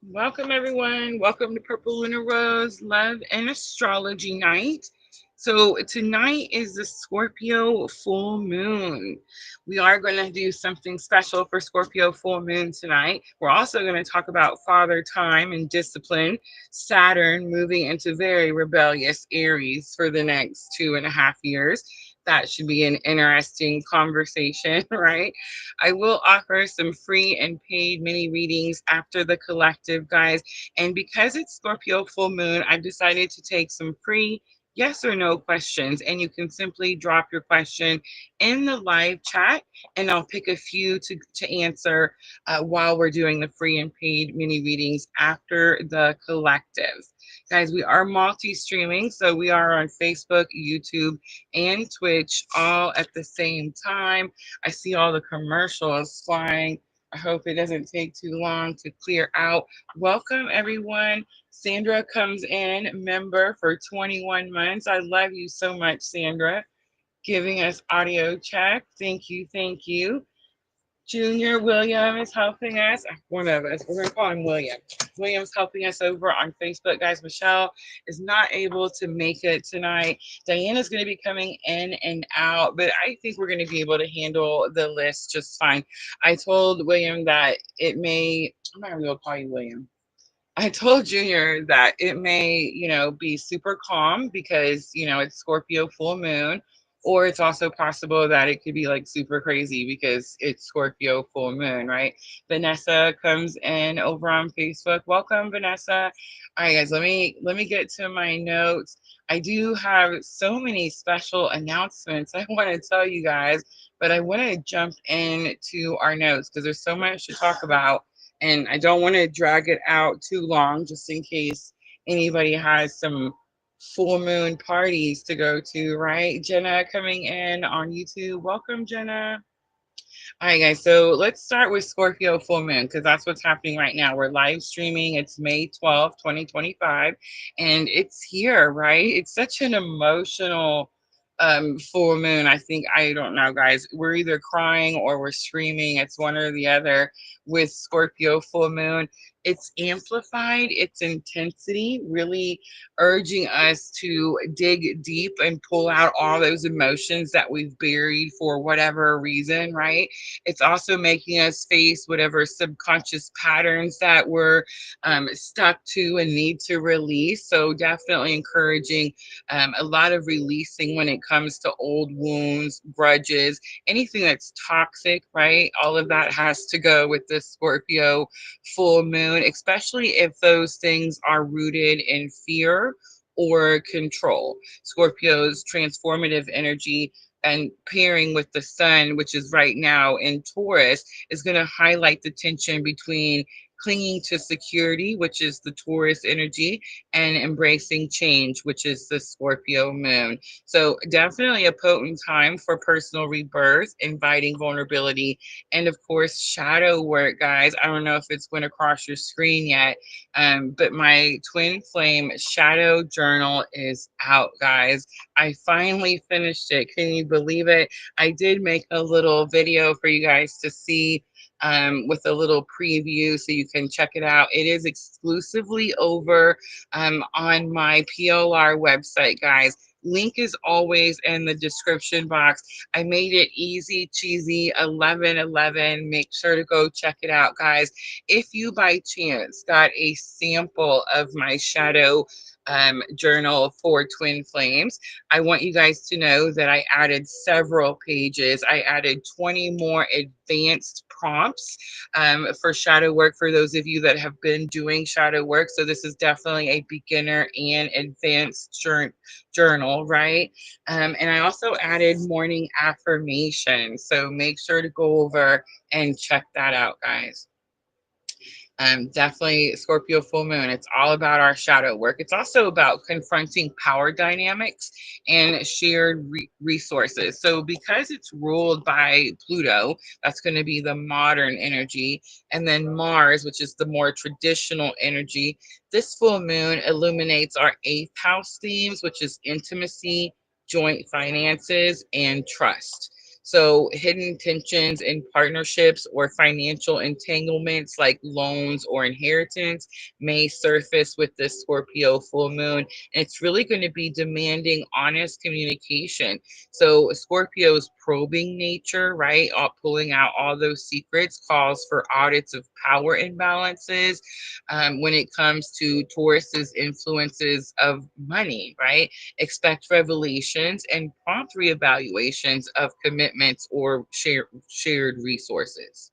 Welcome, everyone. Welcome to Purple Lunar Rose Love and Astrology Night. So, tonight is the Scorpio Full Moon. We are going to do something special for Scorpio Full Moon tonight. We're also going to talk about Father Time and Discipline, Saturn moving into very rebellious Aries for the next 2.5 years. That should be an interesting conversation, right? I will offer some free and paid mini readings after the collective, guys. And because it's Scorpio full moon, I've decided to take some free yes or no questions. And you can simply drop your question in the live chat, and I'll pick a few to answer while we're doing the free and paid mini readings after the collective. Guys, we are multi streaming, so we are on Facebook, YouTube, and Twitch all at the same time. I see all the commercials flying. I hope it doesn't take too long to clear out. Welcome, everyone. Sandra comes in, member for 21 months. I love you so much, Sandra, giving us audio check. Thank you. Thank you. Junior William is helping us. One of us. We're going to call him William. William's helping us over on Facebook. Guys, Michelle is not able to make it tonight. Diana's going to be coming in and out, but I think we're going to be able to handle the list just fine. I told William that it may, I'm not going to call you William. I told Junior that it may, be super calm because, it's Scorpio full moon, or it's also possible that it could be like super crazy because it's Scorpio full moon, right? Vanessa comes in over on Facebook. Welcome, Vanessa. All right, guys, let me get to my notes. I do have so many special announcements I want to tell you guys, but I want to jump into our notes because there's so much to talk about, and I don't want to drag it out too long just in case anybody has some full moon parties to go to, right? Jenna coming in on YouTube. Welcome, Jenna. All right, guys. So let's start with Scorpio full moon because that's what's happening right now. We're live streaming. It's May 12th, 2025, and it's here, right? It's such an emotional full moon. I think, I don't know, guys. We're either crying or we're screaming. It's one or the other with Scorpio full moon. It's amplified, its intensity, really urging us to dig deep and pull out all those emotions that we've buried for whatever reason, right? It's also making us face whatever subconscious patterns that we're stuck to and need to release. So, definitely encouraging a lot of releasing when it comes to old wounds, grudges, anything that's toxic, right? All of that has to go with this Scorpio full moon, especially if those things are rooted in fear or control. Scorpio's transformative energy and pairing with the sun, which is right now in Taurus, is going to highlight the tension between clinging to security, which is the Taurus energy, and embracing change, which is the Scorpio moon. So, definitely a potent time for personal rebirth, inviting vulnerability, and of course, shadow work, guys. I don't know if it's going across your screen yet, but my twin flame shadow journal is out, guys. I finally finished it. Can you believe it? I did make a little video for you guys to see, with a little preview so you can check it out. It is exclusively over on my PLR website, guys. Link is always in the description box. I made it easy, cheesy, 1111. Make sure to go check it out, guys. If you by chance got a sample of my shadow journal for Twin Flames, I want you guys to know that I added several pages. I added 20 more advanced prompts for shadow work for those of you that have been doing shadow work. So this is definitely a beginner and advanced journal, right? And I also added morning affirmations. So make sure to go over and check that out, guys. Definitely Scorpio full moon. It's all about our shadow work. It's also about confronting power dynamics and shared resources. So, because it's ruled by Pluto, that's going to be the modern energy, and then Mars, which is the more traditional energy. This full moon illuminates our eighth house themes, which is intimacy, joint finances, and trust. So hidden tensions in partnerships or financial entanglements like loans or inheritance may surface with this Scorpio full moon. And it's really going to be demanding honest communication. So Scorpio's probing nature, right, pulling out all those secrets, calls for audits of power imbalances. When it comes to Taurus's influences of money, right? Expect revelations and prompt reevaluations of commitments or shared resources.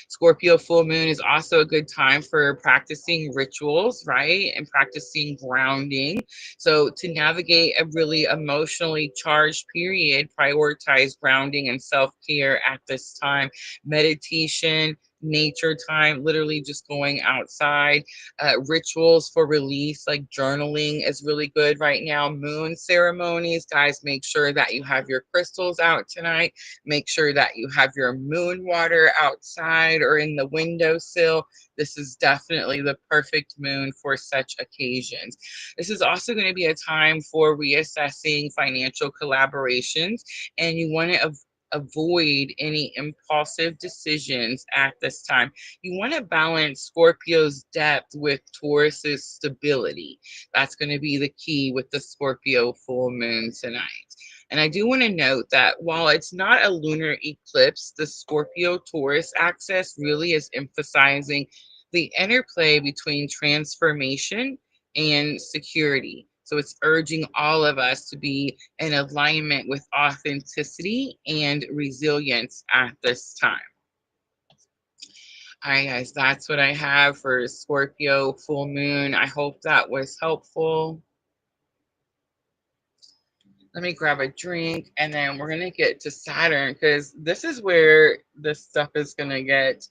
Scorpio full moon is also a good time for practicing rituals, right? And practicing grounding. So, to navigate a really emotionally charged period, prioritize grounding and self care at this time. Meditation, nature time, literally just going outside. Rituals for release, like journaling, is really good right now. Moon ceremonies, guys, make sure that you have your crystals out tonight. Make sure that you have your moon water outside or in the windowsill. This is definitely the perfect moon for such occasions. This is also going to be a time for reassessing financial collaborations, and you want to avoid any impulsive decisions at this time. You want to balance Scorpio's depth with Taurus's stability. That's going to be the key with the Scorpio full moon tonight. And I do want to note that while it's not a lunar eclipse, the Scorpio Taurus axis really is emphasizing the interplay between transformation and security. So it's urging all of us to be in alignment with authenticity and resilience at this time. All right, guys, that's what I have for Scorpio full moon. I hope that was helpful. Let me grab a drink and then we're going to get to Saturn because this is where this stuff is going to get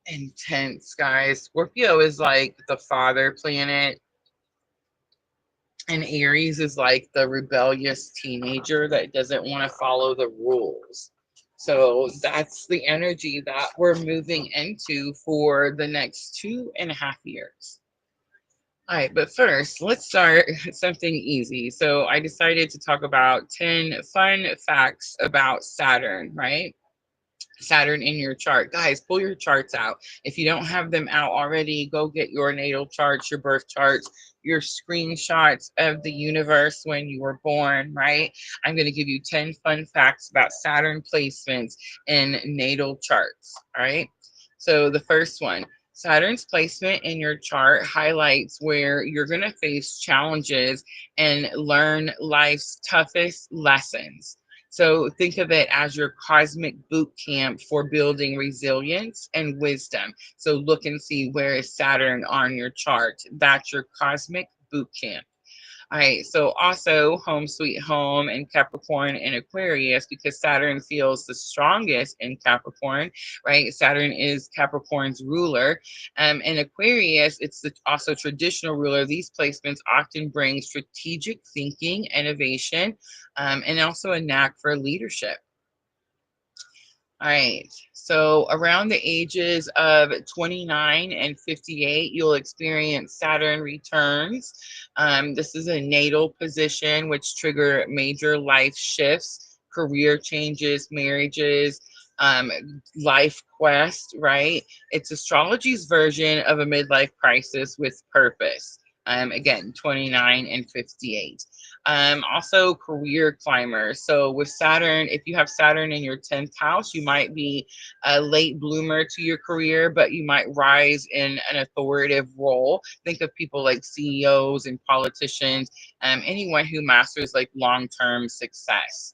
intense, guys. Scorpio is like the father planet, and Aries is like the rebellious teenager that doesn't want to follow the rules. So that's the energy that we're moving into for the next 2.5 years. All right, but first, let's start something easy. So I decided to talk about 10 fun facts about Saturn, right? Saturn in your chart. Guys, pull your charts out. If you don't have them out already, go get your natal charts, your birth charts, your screenshots of the universe when you were born, right? I'm going to give you 10 fun facts about Saturn placements in natal charts, all right? So the first one, Saturn's placement in your chart highlights where you're going to face challenges and learn life's toughest lessons. So think of it as your cosmic boot camp for building resilience and wisdom. So look and see where is Saturn on your chart. That's your cosmic boot camp. All right, so also home sweet home in Capricorn and Aquarius because Saturn feels the strongest in Capricorn, right? Saturn is Capricorn's ruler. In Aquarius, it's also traditional ruler. These placements often bring strategic thinking, innovation, and also a knack for leadership. All right. So around the ages of 29 and 58, you'll experience Saturn returns. This is a natal position which trigger major life shifts, career changes, marriages, um, life quest, right? It's astrology's version of a midlife crisis with purpose. Again, 29 and 58. Also, career climbers. So, with Saturn, if you have Saturn in your 10th house, you might be a late bloomer to your career, but you might rise in an authoritative role. Think of people like CEOs and politicians, anyone who masters like long term success.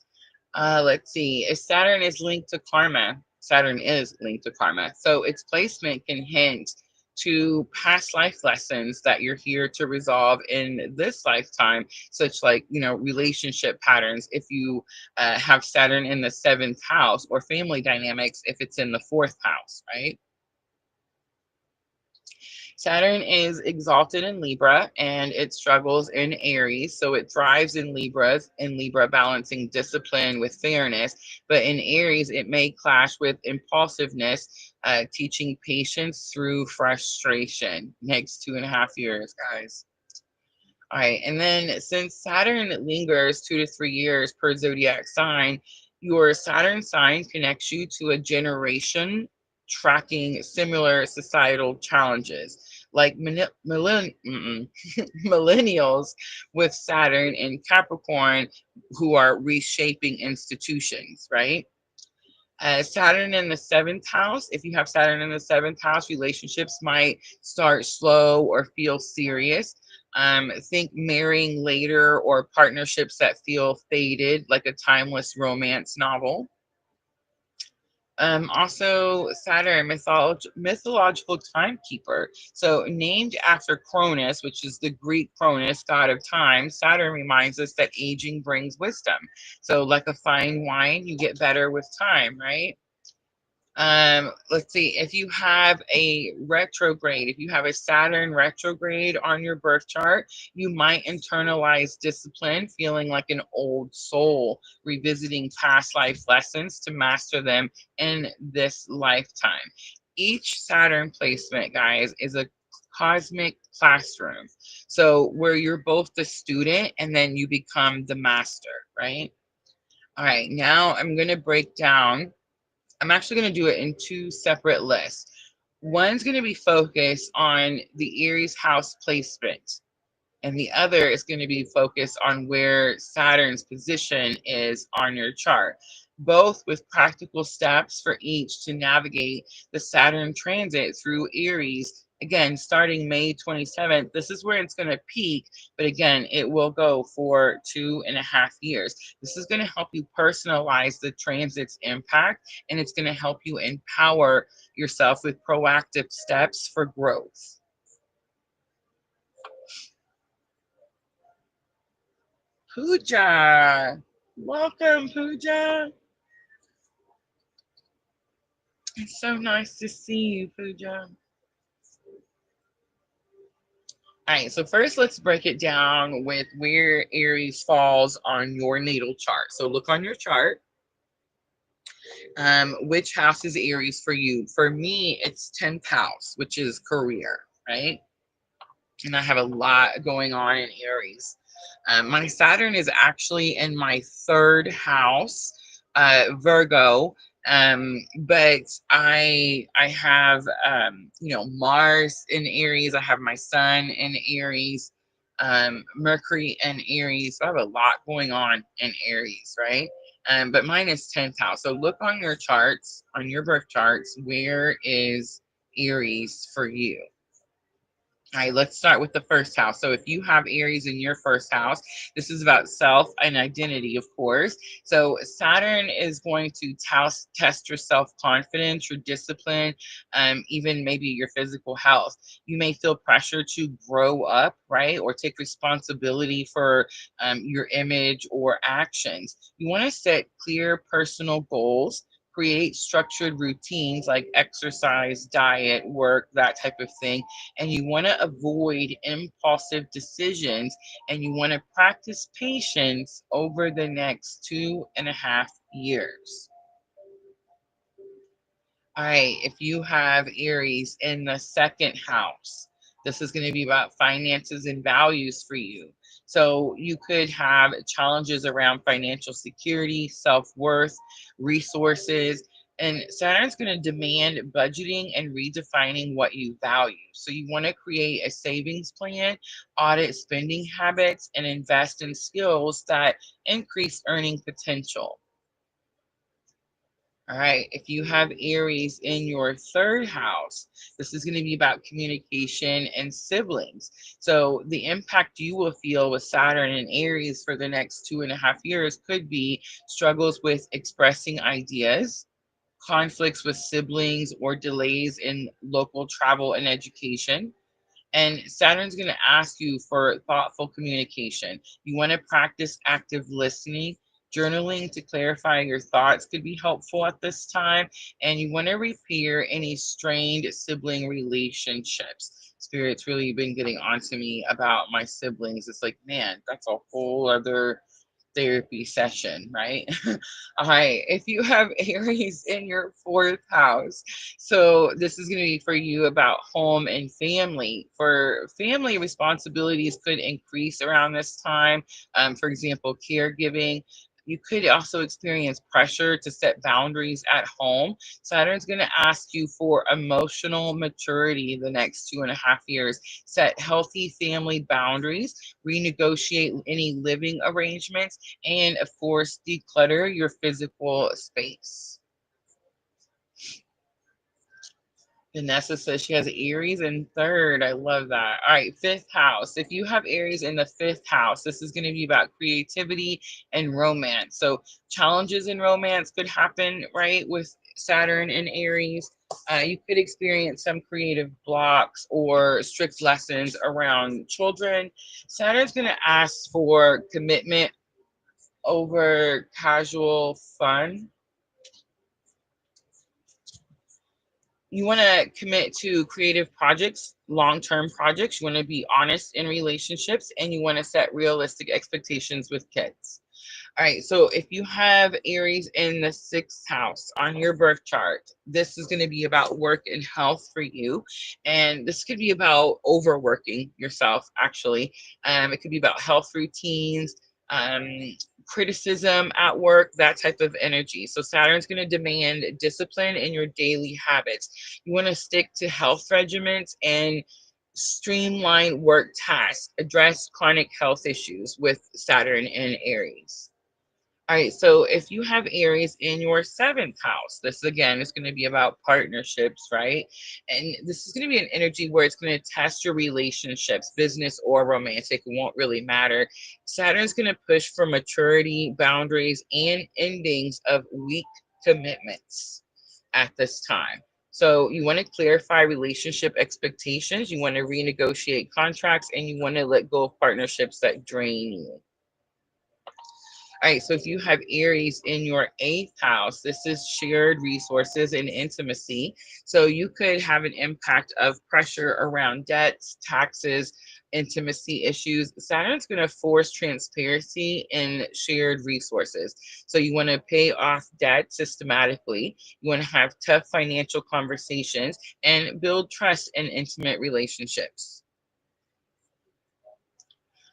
Let's see. If Saturn is linked to karma, Saturn is linked to karma. So its placement can hint to past life lessons that you're here to resolve in this lifetime, such like, relationship patterns if you have Saturn in the seventh house, or family dynamics if it's in the fourth house, right? Saturn is exalted in Libra and it struggles in Aries. So it thrives in Libra, balancing discipline with fairness. But in Aries, it may clash with impulsiveness, teaching patience through frustration. Next 2.5 years, guys. All right. And then since Saturn lingers 2 to 3 years per zodiac sign, Your Saturn sign connects you to a generation tracking similar societal challenges, like millennials with Saturn in Capricorn who are reshaping institutions, right? Saturn in the seventh house. If you have Saturn in the seventh house, relationships might start slow or feel serious. Think marrying later or partnerships that feel faded, like a timeless romance novel. Also, Saturn, mythological timekeeper. So, named after Cronus, which is the Greek Cronus, god of time, Saturn reminds us that aging brings wisdom. So, like a fine wine, you get better with time, right? Let's see, if you have a retrograde, if you have a Saturn retrograde on your birth chart, you might internalize discipline, feeling like an old soul, revisiting past life lessons to master them in this lifetime. Each Saturn placement, guys, is a cosmic classroom. So where you're both the student and then you become the master, right? All right, now I'm going to break down. I'm actually going to do it in two separate lists. One's going to be focused on the Aries house placement, and the other is going to be focused on where Saturn's position is on your chart, both with practical steps for each to navigate the Saturn transit through Aries. Again, starting May 27th, this is where it's going to peak, but again, it will go for 2.5 years. This is going to help you personalize the transit's impact, and it's going to help you empower yourself with proactive steps for growth. Pooja. Welcome, Pooja. It's so nice to see you, Pooja. All right, so first let's break it down with where Aries falls on your natal chart. So look on your chart. Which house is Aries for you? For me, it's 10th house, which is career, right? And I have a lot going on in Aries. My Saturn is actually in my third house, Virgo. But I have Mars in Aries. I have my Sun in Aries, Mercury in Aries. So I have a lot going on in Aries, right? But mine is 10th house. So look on your charts, on your birth charts, where is Aries for you? All right, let's start with the first house. So if you have Aries in your first house, this is about self and identity, of course. So Saturn is going to test your self-confidence, your discipline, even maybe your physical health. You may feel pressure to grow up, right? Or take responsibility for your image or actions. You want to set clear personal goals, create structured routines like exercise, diet, work, that type of thing, and you want to avoid impulsive decisions, and you want to practice patience over the next 2.5 years. All right, if you have Aries in the second house, this is going to be about finances and values for you. So you could have challenges around financial security, self-worth, resources, and Saturn's going to demand budgeting and redefining what you value. So you want to create a savings plan, audit spending habits, and invest in skills that increase earning potential. All right, if you have Aries in your third house, this is going to be about communication and siblings. So, the impact you will feel with Saturn and Aries for the next 2.5 years could be struggles with expressing ideas, conflicts with siblings, or delays in local travel and education. And Saturn's going to ask you for thoughtful communication. You want to practice active listening. Journaling to clarify your thoughts could be helpful at this time. And you want to repair any strained sibling relationships. Spirit's really been getting on to me about my siblings. It's like, man, that's a whole other therapy session, right? All right. If you have Aries in your fourth house, so this is going to be for you about home and family. For family, responsibilities could increase around this time. For example, caregiving. You could also experience pressure to set boundaries at home. Saturn's going to ask you for emotional maturity the next 2.5 years. Set healthy family boundaries, renegotiate any living arrangements, and of course, declutter your physical space. Vanessa says she has Aries in third. I love that. All right, fifth house. If you have Aries in the fifth house, this is going to be about creativity and romance. So challenges in romance could happen, right, with Saturn and Aries. You could experience some creative blocks or strict lessons around children. Saturn's going to ask for commitment over casual fun. You want to commit to creative projects, long-term projects. You want to be honest in relationships, and you want to set realistic expectations with kids. All right, so if you have Aries in the sixth house on your birth chart, this is going to be about work and health for you. And this could be about overworking yourself, actually. It could be about health routines, um, criticism at work, that type of energy. So Saturn's going to demand discipline in your daily habits. You want to stick to health regimens and streamline work tasks, address chronic health issues with Saturn and Aries. All right, so if you have Aries in your seventh house, this again is going to be about partnerships, right? And this is going to be an energy where it's going to test your relationships, business or romantic, it won't really matter. Saturn's going to push for maturity, boundaries, and endings of weak commitments at this time. So you want to clarify relationship expectations, you want to renegotiate contracts, and you want to let go of partnerships that drain you. All right, so if you have Aries in your eighth house, this is shared resources and intimacy. So you could have an impact of pressure around debts, taxes, intimacy issues. Saturn's going to force transparency in shared resources. So you want to pay off debt systematically. You want to have tough financial conversations and build trust in intimate relationships.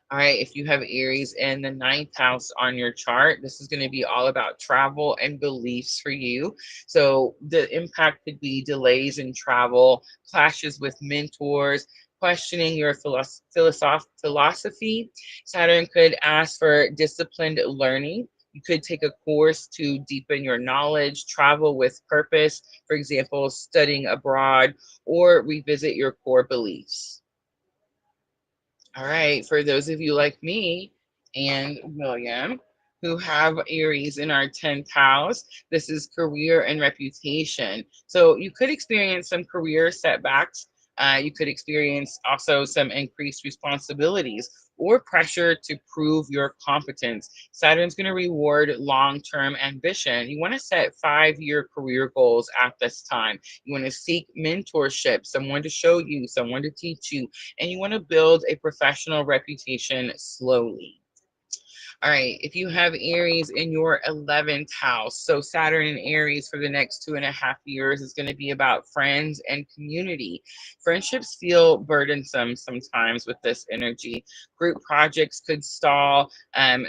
All right, if you have Aries in the ninth house on your chart, this is going to be all about travel and beliefs for you. So the impact could be delays in travel, clashes with mentors, questioning your philosophy. Saturn could ask for disciplined learning. You could take a course to deepen your knowledge, travel with purpose, for example, studying abroad, or revisit your core beliefs. All right, for those of you like me and William who have Aries in our 10th house, this is career and reputation. So you could experience some career setbacks. You could experience also some increased responsibilities or pressure to prove your competence. Saturn's going to reward long-term ambition. You want to set 5-year career goals at this time. You want to seek mentorship, someone to show you, someone to teach you, and you want to build a professional reputation slowly. All right, if you have Aries in your 11th house, so Saturn in Aries for the next 2.5 years is going to be about friends and community. Friendships feel burdensome sometimes with this energy. Group projects could stall,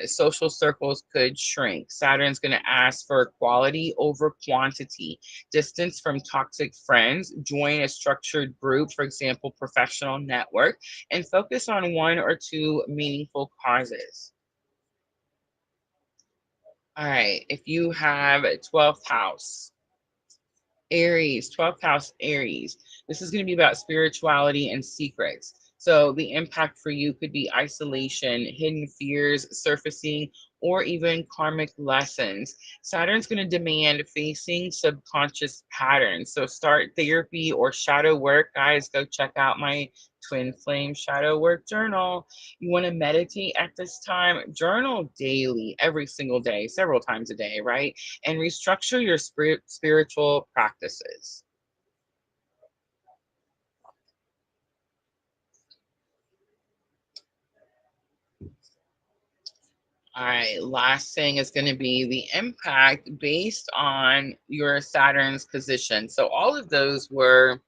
social circles could shrink. Saturn's going to ask for quality over quantity. Distance from toxic friends, join a structured group, for example, professional network, and focus on one or two meaningful causes. All right, if you have a 12th house, Aries, 12th house Aries, this is going to be about spirituality and secrets. So the impact for you could be isolation, hidden fears surfacing, or even karmic lessons. Saturn's going to demand facing subconscious patterns. So start therapy or shadow work. Guys, go check out my Twin Flame Shadow Work Journal. You want to meditate at this time, journal daily, every single day, several times a day, right? And restructure your spiritual practices. All right, last thing is going to be the impact based on your Saturn's position. So all of those were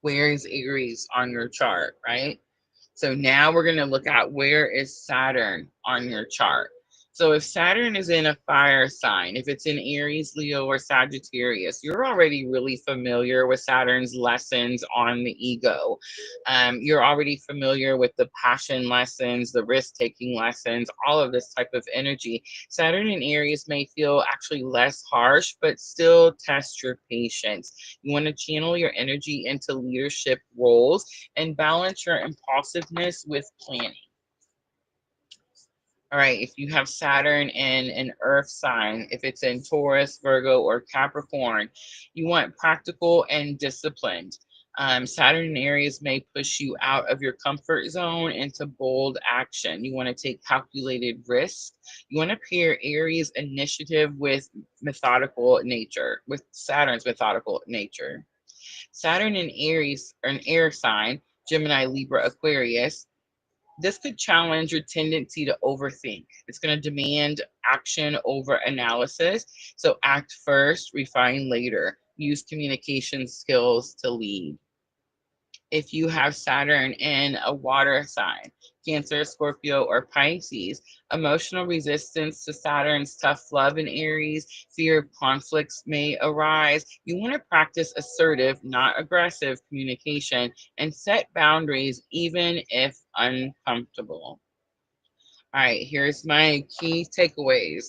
where is Aries on your chart, right? So now we're going to look at where is Saturn on your chart. So if Saturn is in a fire sign, if it's in Aries, Leo, or Sagittarius, you're already really familiar with Saturn's lessons on the ego. You're already familiar with the passion lessons, the risk-taking lessons, all of this type of energy. Saturn in Aries may feel actually less harsh, but still test your patience. You want to channel your energy into leadership roles and balance your impulsiveness with planning. All right, if you have Saturn in an earth sign, if it's in Taurus, Virgo, or Capricorn, you want practical and disciplined. Saturn in Aries may push you out of your comfort zone into bold action. You want to take calculated risks. You want to pair Aries initiative with methodical nature, with Saturn's methodical nature. Saturn in Aries, or an air sign, Gemini, Libra, Aquarius, this could challenge your tendency to overthink. It's going to demand action over analysis. So act first, refine later. Use communication skills to lead. If you have Saturn in a water sign, Cancer, Scorpio, or Pisces, emotional resistance to Saturn's tough love in Aries, fear of conflicts may arise. You want to practice assertive, not aggressive communication and set boundaries even if uncomfortable. All right, here's my key takeaways.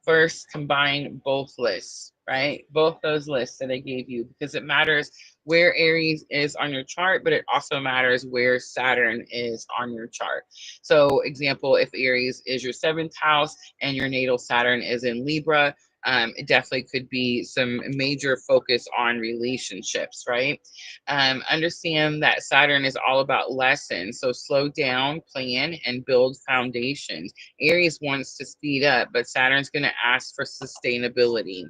First, combine both lists, right? Both those lists that I gave you, because it matters where Aries is on your chart, but it also matters where Saturn is on your chart. So, example, if Aries is your seventh house and your natal Saturn is in Libra, it definitely could be some major focus on relationships, right? Understand that Saturn is all about lessons. So slow down, plan, and build foundations. Aries wants to speed up, but Saturn's going to ask for sustainability.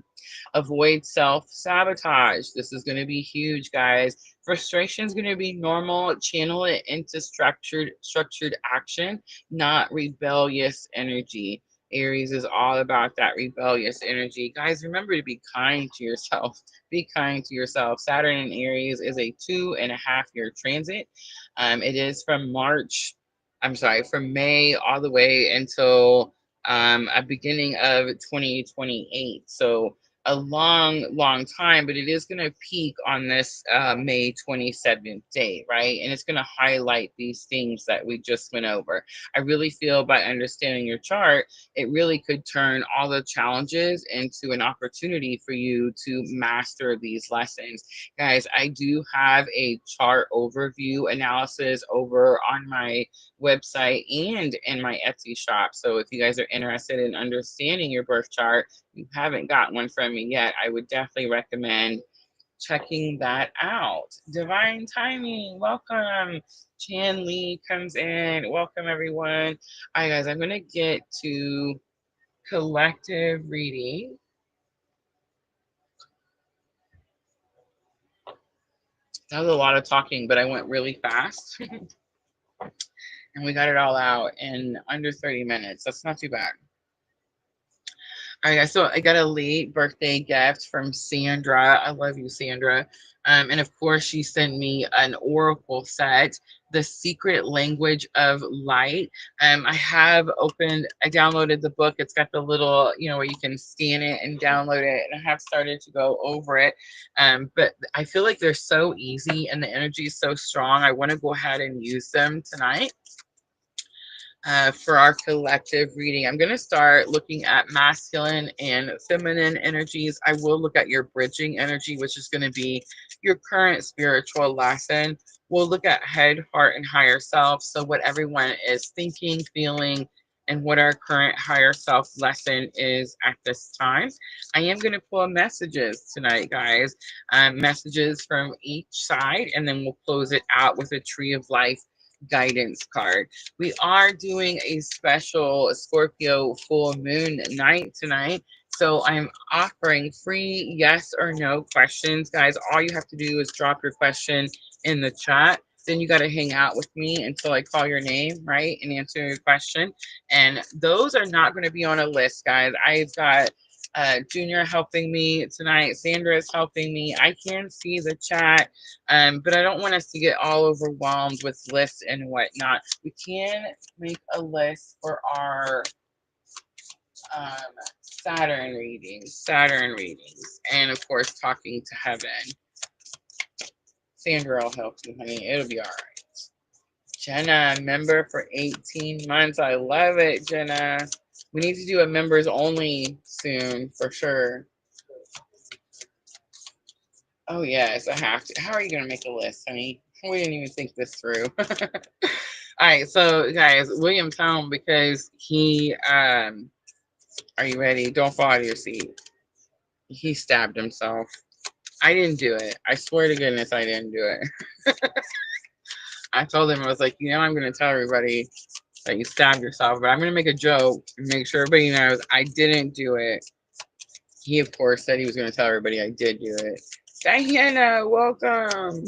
Avoid self-sabotage. This is going to be huge, guys. Frustration is going to be normal. Channel it into structured action, not rebellious energy. Aries is all about that rebellious energy. Guys, remember to be kind to yourself. Be kind to yourself. Saturn in Aries is a 2.5-year transit. It is from May all the way until a beginning of 2028. So a long time, but it is going to peak on this May 27th date, right? And it's going to highlight these things that we just went over. I really feel by understanding your chart, it really could turn all the challenges into an opportunity for you to master these lessons. Guys, I do have a chart overview analysis over on my website and in my Etsy shop. So if you guys are interested in understanding your birth chart, you haven't got one from me yet, I would definitely recommend checking that out. Divine timing, welcome. Chan Lee comes in. Welcome, everyone. All right, guys, I'm going to get to collective reading. That was a lot of talking, but I went really fast. And we got it all out in under 30 minutes. That's not too bad. All right, guys, so I got a late birthday gift from Sandra. I love you, Sandra. And of course, she sent me an oracle set, The Secret Language of Light. I downloaded the book. It's got the little, where you can scan it and download it. And I have started to go over it. But I feel like they're so easy and the energy is so strong. I want to go ahead and use them tonight. For our collective reading. I'm going to start looking at masculine and feminine energies. I will look at your bridging energy, which is going to be your current spiritual lesson. We'll look at head, heart, and higher self. So what everyone is thinking, feeling, and what our current higher self lesson is at this time. I am going to pull messages tonight, guys. Messages from each side, and then we'll close it out with a Tree of Life guidance card. We are doing a special Scorpio full moon night tonight. So I'm offering free yes or no questions. Guys, all you have to do is drop your question in the chat. Then you got to hang out with me until I call your name, right? And answer your question. And those are not going to be on a list, guys. I've got Junior helping me tonight. Sandra is helping me. I can see the chat, but I don't want us to get all overwhelmed with lists and whatnot. We can make a list for our um, Saturn readings, and of course, talking to heaven. Sandra will help you, honey. It'll be all right. Jenna, member for 18 months. I love it, Jenna. We need to do a members only soon for sure. Oh, yes, I have to. How are you going to make a list, honey? We didn't even think this through. All right, so guys, William's home because he, are you ready? Don't fall out of your seat. He stabbed himself. I didn't do it. I swear to goodness I didn't do it. I told him, I was like, I'm going to tell everybody that you stabbed yourself, but I'm going to make a joke and make sure everybody knows I didn't do it. He, of course, said he was going to tell everybody I did do it. Diana, welcome.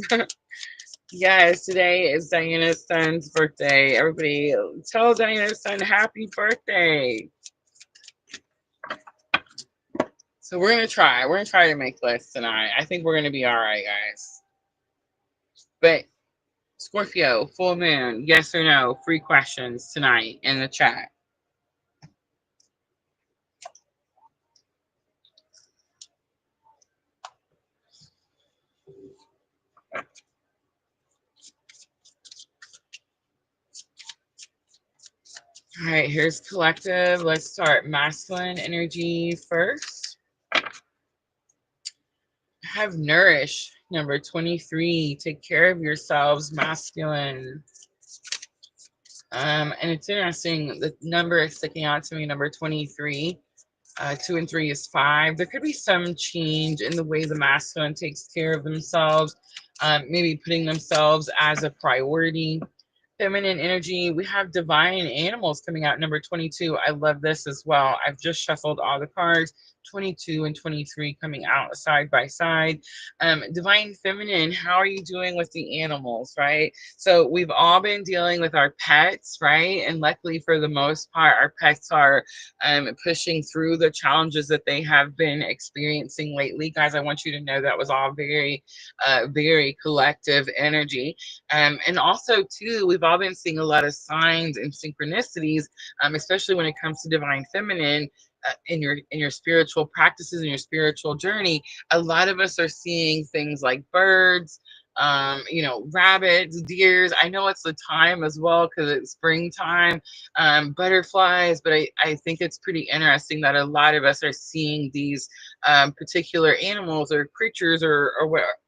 Yes, today is Diana's son's birthday. Everybody tell Diana's son happy birthday. So we're going to try. We're going to try to make lists tonight. I think we're going to be all right, guys. But Scorpio, full moon, yes or no? Free questions tonight in the chat. All right, here's collective. Let's start masculine energy first. Have nourish, number 23. Take care of yourselves, masculine. And it's interesting, the number is sticking out to me, number 23. 2 and 3 is 5. There could be some change in the way the masculine takes care of themselves, maybe putting themselves as a priority. Feminine energy, we have divine animals coming out, number 22. I love this as well. I've just shuffled all the cards. 22 and 23 coming out side by side. Divine feminine, how are you doing with the animals, right? So we've all been dealing with our pets, right? And luckily for the most part, our pets are pushing through the challenges that they have been experiencing lately. Guys, I want you to know that was all very, very collective energy. And also, too, we've all been seeing a lot of signs and synchronicities, especially when it comes to divine feminine. In your spiritual practices and your spiritual journey, a lot of us are seeing things like birds, rabbits, deers. I know it's the time as well because it's springtime, butterflies, but I think it's pretty interesting that a lot of us are seeing these particular animals or creatures or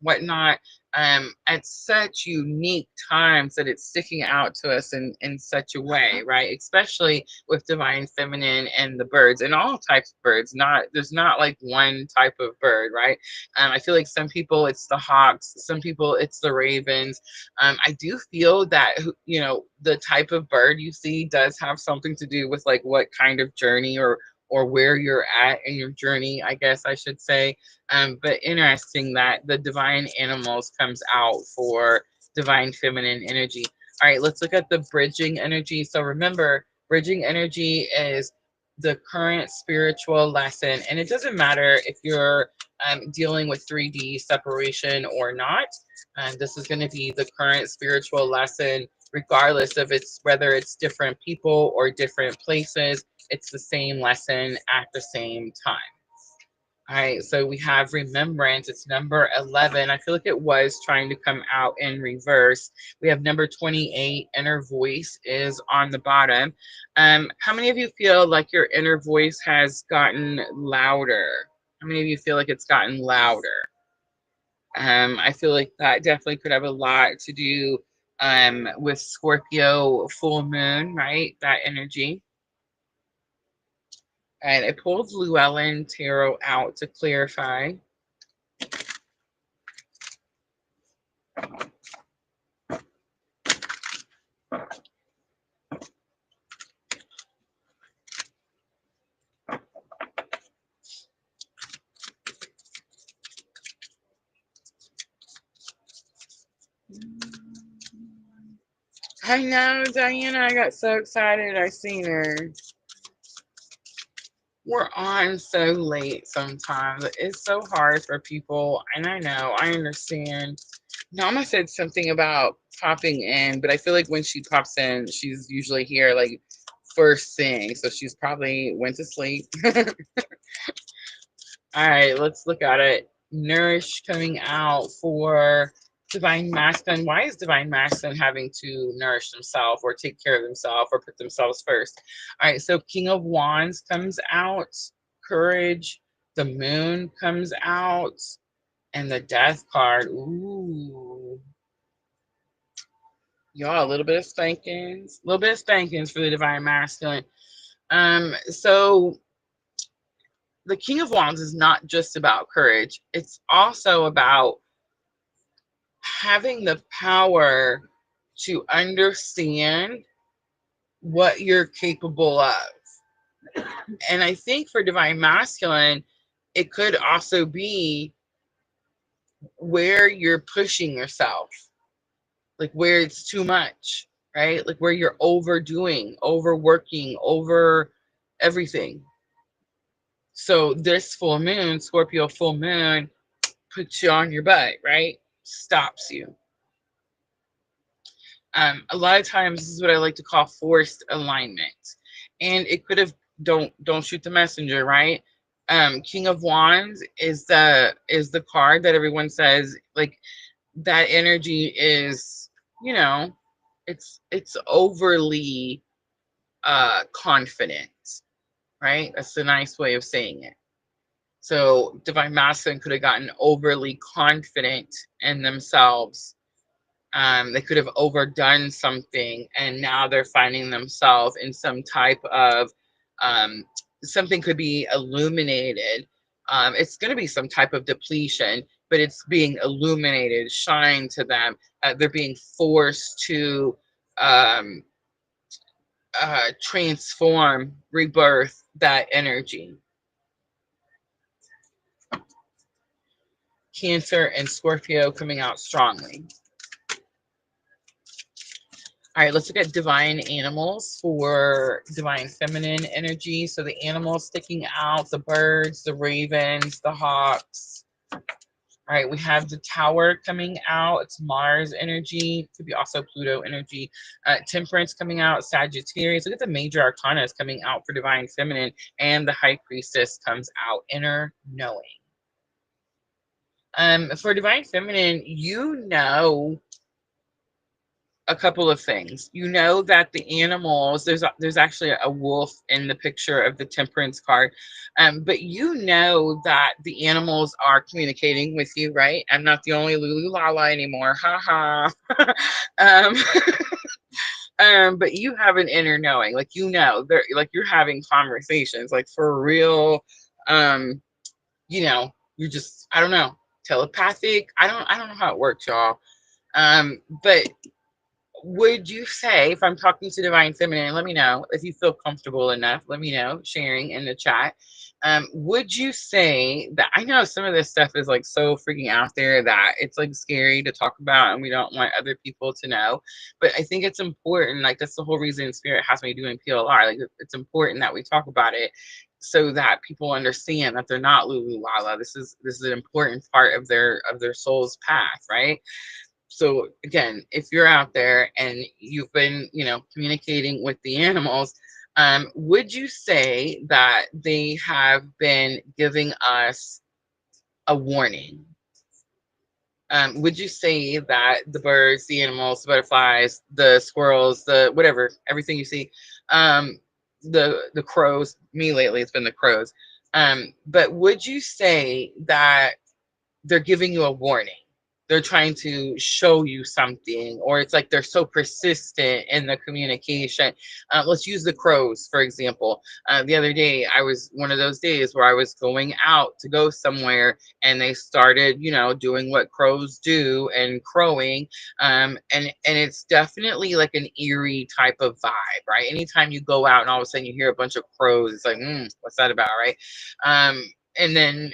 whatnot at such unique times that it's sticking out to us in such a way, right? Especially with divine feminine and the birds and all types of birds. There's not like one type of bird, right? I feel like some people it's the hawks, some people it's the ravens. I do feel that the type of bird you see does have something to do with like what kind of journey or where you're at in your journey, I guess I should say. But interesting that the divine animals comes out for divine feminine energy. All right, let's look at the bridging energy. So remember, bridging energy is the current spiritual lesson. And it doesn't matter if you're dealing with 3D separation or not. This is going to be the current spiritual lesson, regardless of whether it's different people or different places. It's the same lesson at the same time. All right, so we have remembrance. It's number 11. I feel like it was trying to come out in reverse. We have number 28. Inner voice is on the bottom. How many of you feel like your inner voice has gotten louder? How many of you feel like it's gotten louder? I feel like that definitely could have a lot to do with Scorpio full moon, right? That energy. And I pulled Llewellyn Tarot out to clarify. I know, Diana, I got so excited I seen her. We're on so late sometimes. It's so hard for people, and I know, I understand. Nama said something about popping in, but I feel like when she pops in, she's usually here like first thing. So she's probably went to sleep. All right, let's look at it. Nourish coming out for divine masculine. Why is divine masculine having to nourish themselves or take care of themselves or put themselves first? All right, so King of Wands comes out, courage. The moon comes out, and the death card. Ooh, y'all, a little bit of spankings, a little bit of spankings for the divine masculine. So the King of Wands is not just about courage. It's also about having the power to understand what you're capable of. And I think for divine masculine, it could also be where you're pushing yourself, like where it's too much, right? Like where you're overdoing, overworking, over everything. So this full moon, Scorpio full moon, puts you on your butt, right? Stops you. A lot of times this is what I like to call forced alignment. And it could have don't shoot the messenger, right? King of Wands is the card that everyone says like that energy is, you know, it's overly confident, right? That's a nice way of saying it. So divine masculine could have gotten overly confident in themselves. They could have overdone something, and now they're finding themselves in some type of um, something could be illuminated. It's going to be some type of depletion, but it's being illuminated, shine to them. They're being forced to um, transform, rebirth that energy. Cancer and Scorpio coming out strongly. All right, let's look at divine animals for divine feminine energy. So the animals sticking out, the birds, the ravens, the hawks. All right, we have the tower coming out. It's Mars energy. Could be also Pluto energy. Temperance coming out, Sagittarius. Look at the major arcana is coming out for divine feminine. And the high priestess comes out, inner knowing. For divine feminine, you know a couple of things. You know that the animals, there's actually a wolf in the picture of the temperance card. But you know that the animals are communicating with you, right? I'm not the only Lulu Lala anymore. Ha ha. um, but you have an inner knowing, like you know, they're like you're having conversations, like for real. Um, you know, you're just I don't know, telepathic. I don't know how it works, y'all. But would you say, if I'm talking to divine feminine, let me know if you feel comfortable enough, let me know, sharing in the chat. Would you say that I know some of this stuff is like so freaking out there that it's like scary to talk about and we don't want other people to know, but I think it's important, like that's the whole reason Spirit has me doing PLR. Like it's important that we talk about it so that people understand that they're not Lulu Lala. This is an important part of their soul's path, right? So again, if you're out there and you've been, communicating with the animals, would you say that they have been giving us a warning? Would you say that the birds, the animals, the butterflies, the squirrels, the whatever, everything you see, the crows, me lately, it's been the crows. But would you say that they're giving you a warning? They're trying to show you something, or it's like they're so persistent in the communication. Let's use the crows, for example. The other day, I was one of those days where I was going out to go somewhere, and they started, doing what crows do and crowing. And it's definitely like an eerie type of vibe, right? Anytime you go out and all of a sudden you hear a bunch of crows, it's like, what's that about, right? And then,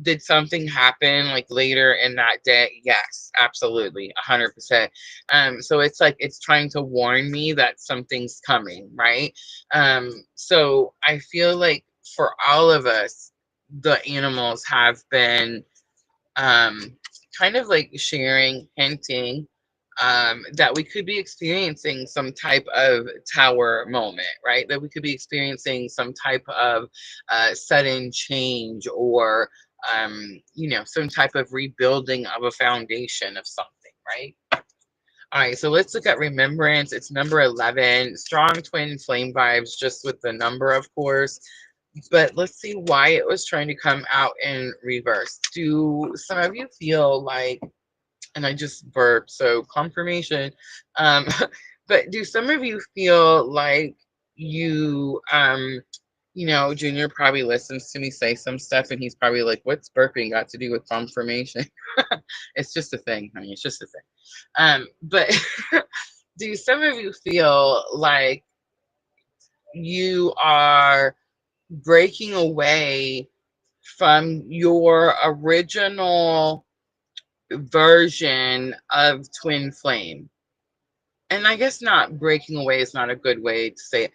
did something happen like later in that day? Yes, absolutely, 100%. So it's like it's trying to warn me that something's coming, right? So I feel like for all of us, the animals have been kind of like sharing, hinting, that we could be experiencing some type of tower moment, right? That we could be experiencing some type of sudden change, or some type of rebuilding of a foundation of something, right? All right, so let's look at remembrance. It's number 11, strong twin flame vibes, just with the number, of course. But let's see why it was trying to come out in reverse. Do some of you feel like, and I just burped, so confirmation. Um, but do some of you feel like Junior probably listens to me say some stuff, and he's probably like, "What's burping got to do with confirmation?" It's just a thing, honey. It's just a thing. But do some of you feel like you are breaking away from your original version of twin flame? And I guess not breaking away is not a good way to say it.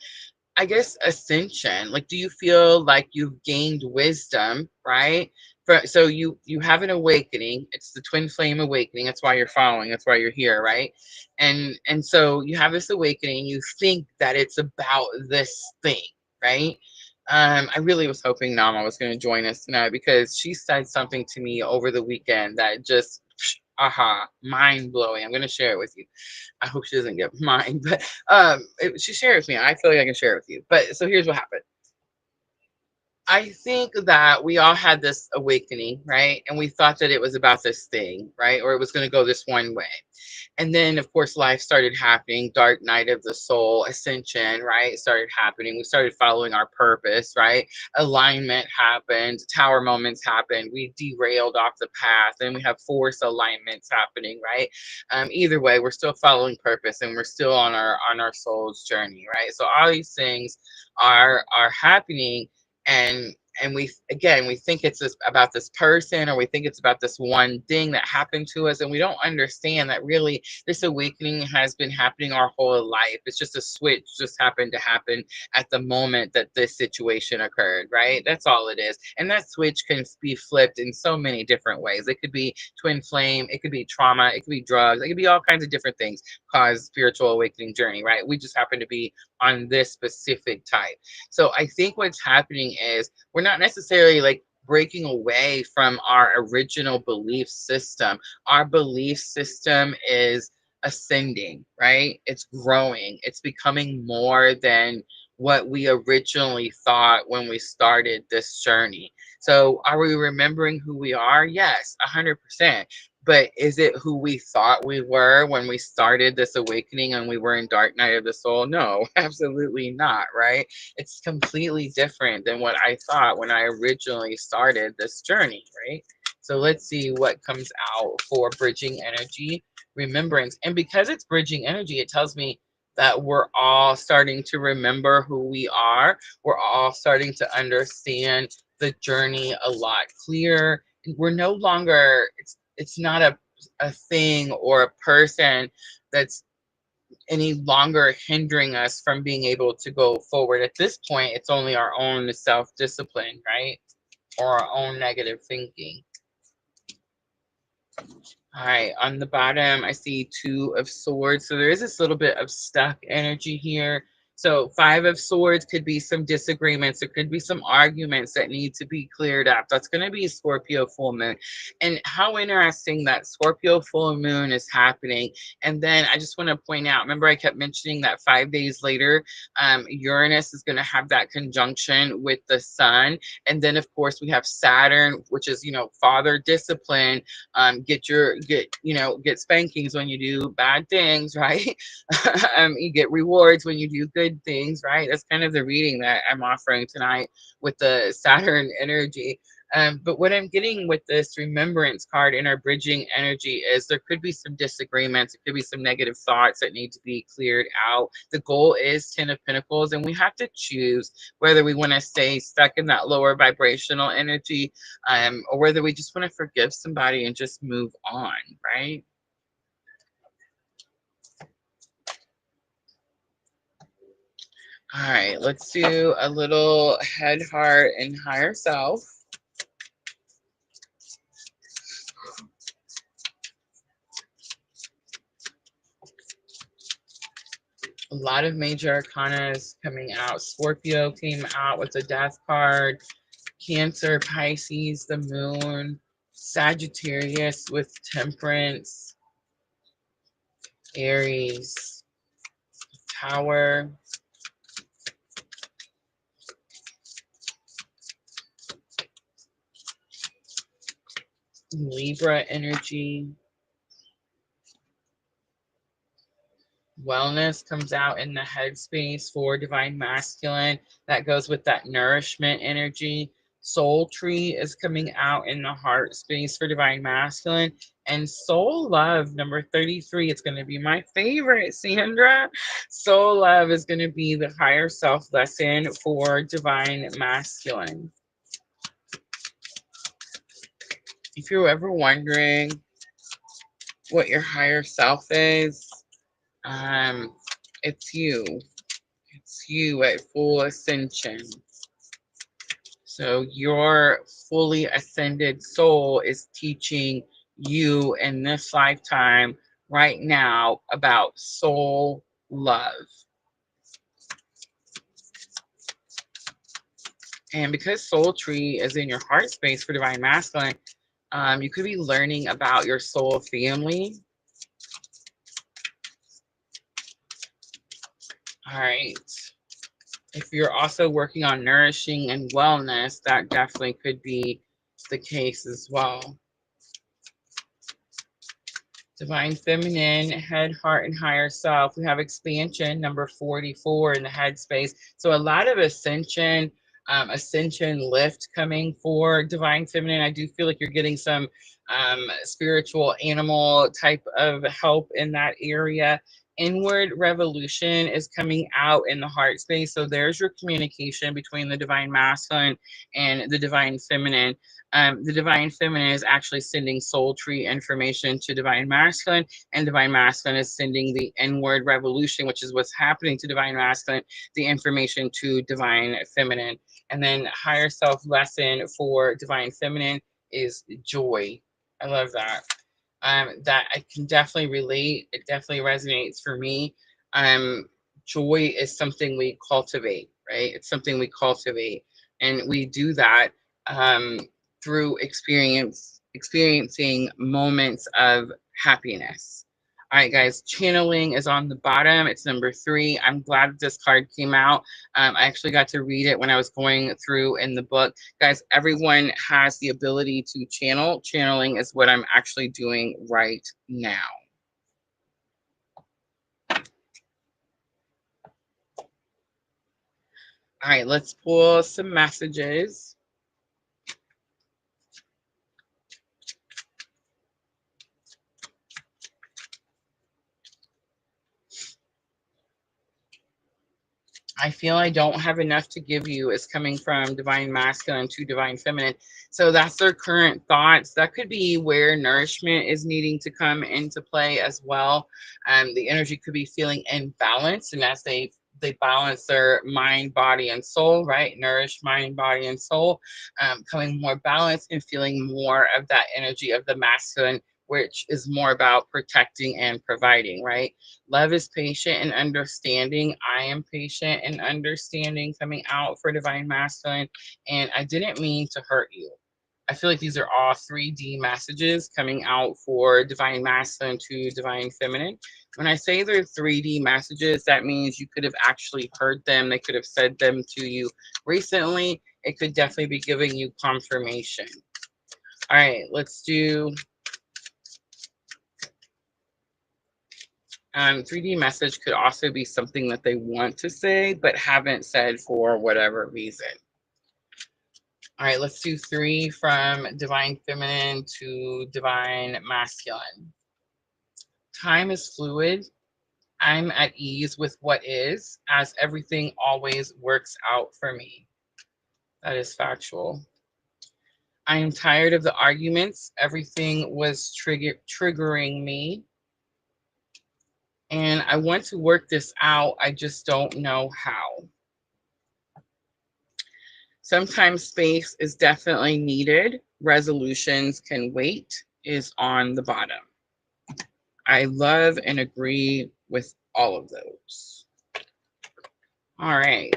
I guess ascension. Like, do you feel like you've gained wisdom, right? So you have an awakening. It's the twin flame awakening. That's why you're following. That's why you're here, right? And so you have this awakening. You think that it's about this thing, right? I really was hoping Nama was going to join us tonight, because she said something to me over the weekend that just, aha, mind blowing. I'm going to share it with you. I hope she doesn't get mine, but she shared with me. I feel like I can share it with you. But so here's what happened. I think that we all had this awakening, right? And we thought that it was about this thing, right? Or it was going to go this one way. And then, of course, life started happening. Dark night of the soul, ascension, right? Started happening. We started following our purpose, right? Alignment happened. Tower moments happened. We derailed off the path, and we have force alignments happening, right? Either way, we're still following purpose, and we're still on our soul's journey, right? So all these things are happening, and we think it's about this person, or we think it's about this one thing that happened to us, and we don't understand that really this awakening has been happening our whole life. It's just a switch just happened to happen at the moment that this situation occurred, right? That's all it is. And that switch can be flipped in so many different ways. It could be twin flame, it could be trauma, it could be drugs, it could be all kinds of different things cause spiritual awakening journey, right? We just happen to be on this specific type. So I think what's happening is we're not necessarily like breaking away from our original belief system. Our belief system is ascending, right? It's growing. It's becoming more than what we originally thought when we started this journey. So are we remembering who we are? Yes, 100%. But is it who we thought we were when we started this awakening and we were in dark night of the soul? No, absolutely not, right? It's completely different than what I thought when I originally started this journey, right? So let's see what comes out for bridging energy, remembrance. And because it's bridging energy, it tells me that we're all starting to remember who we are. We're all starting to understand the journey a lot clearer. We're no longer, it's not a thing or a person that's any longer hindering us from being able to go forward. At this point, it's only our own self-discipline, right? Or our own negative thinking. All right, on the bottom, I see 2 of Swords. So there is this little bit of stuck energy here. So 5 of Swords could be some disagreements. There could be some arguments that need to be cleared up. That's going to be Scorpio Full Moon. And how interesting that Scorpio Full Moon is happening. And then I just want to point out, remember I kept mentioning that 5 days later, Uranus is going to have that conjunction with the sun. And then, of course, we have Saturn, which is, father discipline. Get spankings when you do bad things, right? You get rewards when you do good things, right? That's kind of the reading that I'm offering tonight with the Saturn energy. But what I'm getting with this remembrance card in our bridging energy is there could be some disagreements. It could be some negative thoughts that need to be cleared out. The goal is 10 of Pentacles, and we have to choose whether we want to stay stuck in that lower vibrational energy, or whether we just want to forgive somebody and just move on, right? All right, let's do a little head, heart, and higher self. A lot of major arcana is coming out. Scorpio came out with the death card. Cancer, Pisces, the moon. Sagittarius with temperance. Aries, Tower. Libra energy. Wellness comes out in the headspace for divine masculine. That goes with that nourishment energy. Soul tree is coming out in the heart space for divine masculine. And soul love, number 33, it's going to be my favorite, Sandra. Soul love is going to be the higher self lesson for divine masculine. If you're ever wondering what your higher self is, it's you. It's you at full ascension. So your fully ascended soul is teaching you in this lifetime right now about soul love. And because soul tree is in your heart space for divine masculine, you could be learning about your soul family. All right. If you're also working on nourishing and wellness, that definitely could be the case as well. Divine feminine, head, heart, and higher self. We have expansion, number 44 in the headspace. So a lot of ascension, ascension lift coming for divine feminine. I do feel like you're getting some spiritual animal type of help in that area. Inward revolution is coming out in the heart space. So there's your communication between the divine masculine and the divine feminine. The divine feminine is actually sending soul tree information to divine masculine, and divine masculine is sending the inward revolution, which is what's happening to divine masculine, the information to divine feminine. And then higher self lesson for divine feminine is joy. I love that. That I can definitely relate. It definitely resonates for me. Joy is something we cultivate, right? It's something we cultivate, and we do that through experiencing moments of happiness. All right, guys, channeling is on the bottom. It's number 3. I'm glad this card came out. I actually got to read it when I was going through in the book. Guys, everyone has the ability to channel. Channeling is what I'm actually doing right now. All right, let's pull some messages. I feel I don't have enough to give you is coming from divine masculine to divine feminine. So that's their current thoughts. That could be where nourishment is needing to come into play as well. The energy could be feeling imbalanced, and as they balance their mind, body, and soul, right? Nourish mind, body, and soul, coming more balanced and feeling more of that energy of the masculine, which is more about protecting and providing, right? Love is patient and understanding. I am patient and understanding coming out for divine masculine. And I didn't mean to hurt you. I feel like these are all 3D messages coming out for divine masculine to divine feminine. When I say they're 3D messages, that means you could have actually heard them. They could have said them to you recently. It could definitely be giving you confirmation. All right, let's do 3D message could also be something that they want to say, but haven't said for whatever reason. All right, let's do 3 from divine feminine to divine masculine. Time is fluid. I'm at ease with what is, as everything always works out for me. That is factual. I am tired of the arguments. Everything was triggering me. And I want to work this out. I just don't know how. Sometimes space is definitely needed. Resolutions can wait is on the bottom. I love and agree with all of those. All right.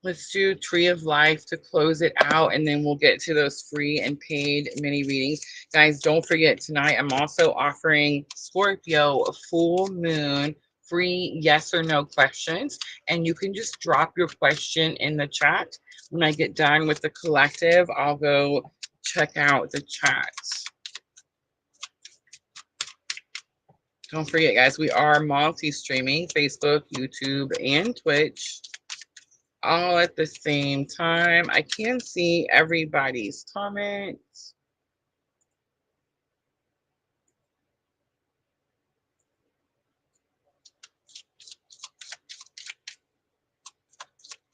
Let's do Tree of Life to close it out, and then we'll get to those free and paid mini readings. Guys, don't forget tonight I'm also offering Scorpio Full Moon free yes or no questions, and you can just drop your question in the chat. When I get done with the collective, I'll go check out the chat. Don't forget, guys, we are multi-streaming Facebook, YouTube, and Twitch all at the same time. I can see everybody's comments.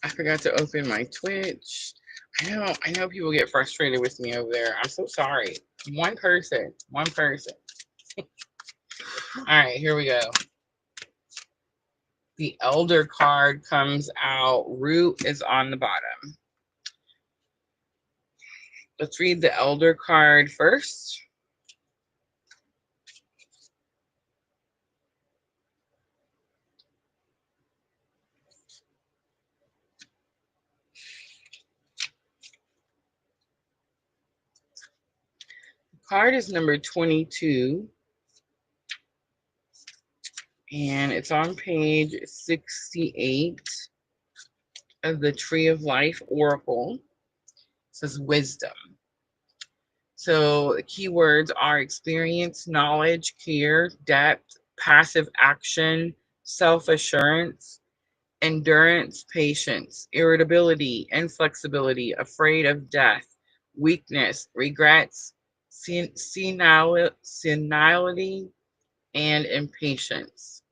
I forgot to open my Twitch. I know people get frustrated with me over there. I'm so sorry. One person. All right, here we go. The Elder card comes out. Root is on the bottom. Let's read the Elder card first. Card is number 22, and it's on page 68 of the Tree of Life Oracle. It says wisdom. So the keywords are experience, knowledge, care, depth, passive action, self-assurance, endurance, patience, irritability, inflexibility, afraid of death, weakness, regrets, senility, and impatience.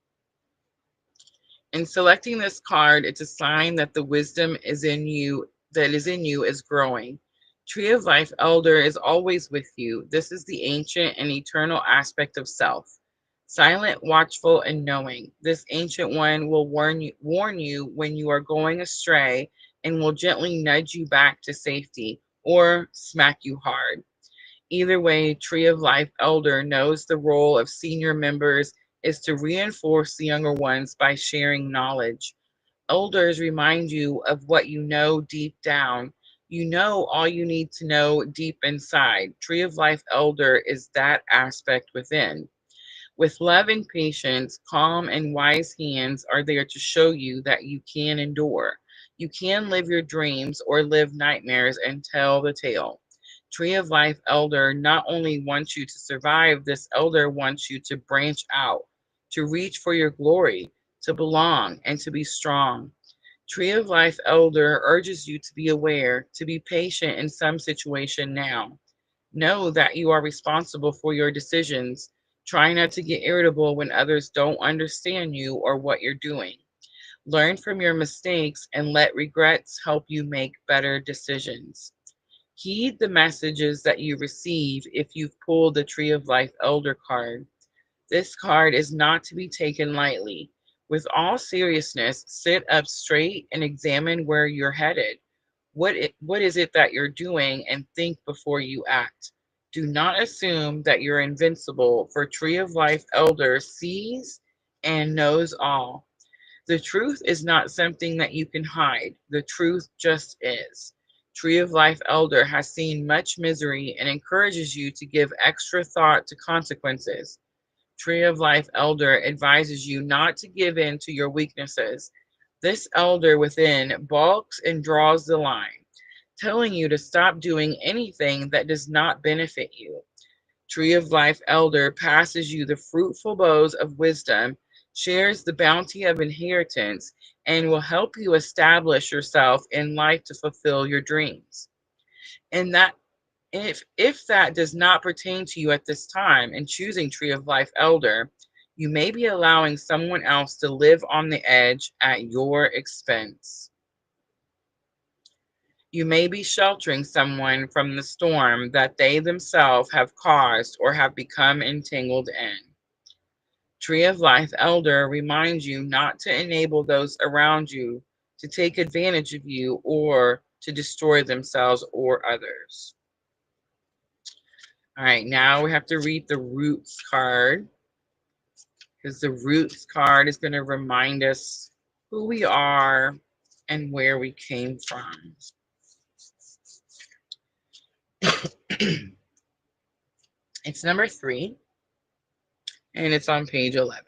In selecting this card, it's a sign that the wisdom is in you is growing. Tree of Life Elder is always with you. This is the ancient and eternal aspect of self. Silent, watchful, and knowing. This ancient one will warn you when you are going astray and will gently nudge you back to safety or smack you hard. Either way, Tree of Life Elder knows the role of senior members is to reinforce the younger ones by sharing knowledge. Elders remind you of what you know deep down. You know all you need to know deep inside. Tree of Life Elder is that aspect within. With love and patience, calm and wise hands are there to show you that you can endure. You can live your dreams or live nightmares and tell the tale. Tree of Life Elder not only wants you to survive, this elder wants you to branch out, to reach for your glory, to belong, and to be strong. Tree of Life Elder urges you to be aware, to be patient in some situation now. Know that you are responsible for your decisions. Try not to get irritable when others don't understand you or what you're doing. Learn from your mistakes and let regrets help you make better decisions. Heed the messages that you receive if you've pulled the Tree of Life Elder card. This card is not to be taken lightly. With all seriousness, sit up straight and examine where you're headed. What is it that you're doing, and think before you act. Do not assume that you're invincible, for Tree of Life Elder sees and knows all. The truth is not something that you can hide. The truth just is. Tree of Life Elder has seen much misery and encourages you to give extra thought to consequences. Tree of Life Elder advises you not to give in to your weaknesses. This elder within balks and draws the line, telling you to stop doing anything that does not benefit you. Tree of Life Elder passes you the fruitful boughs of wisdom, shares the bounty of inheritance, and will help you establish yourself in life to fulfill your dreams. And that if that does not pertain to you at this time in choosing Tree of Life Elder, you may be allowing someone else to live on the edge at your expense. You may be sheltering someone from the storm that they themselves have caused or have become entangled in. Tree of Life Elder reminds you not to enable those around you to take advantage of you or to destroy themselves or others. All right, now we have to read the Roots card, because the Roots card is going to remind us who we are, and where we came from. It's number 3, and it's on page 11.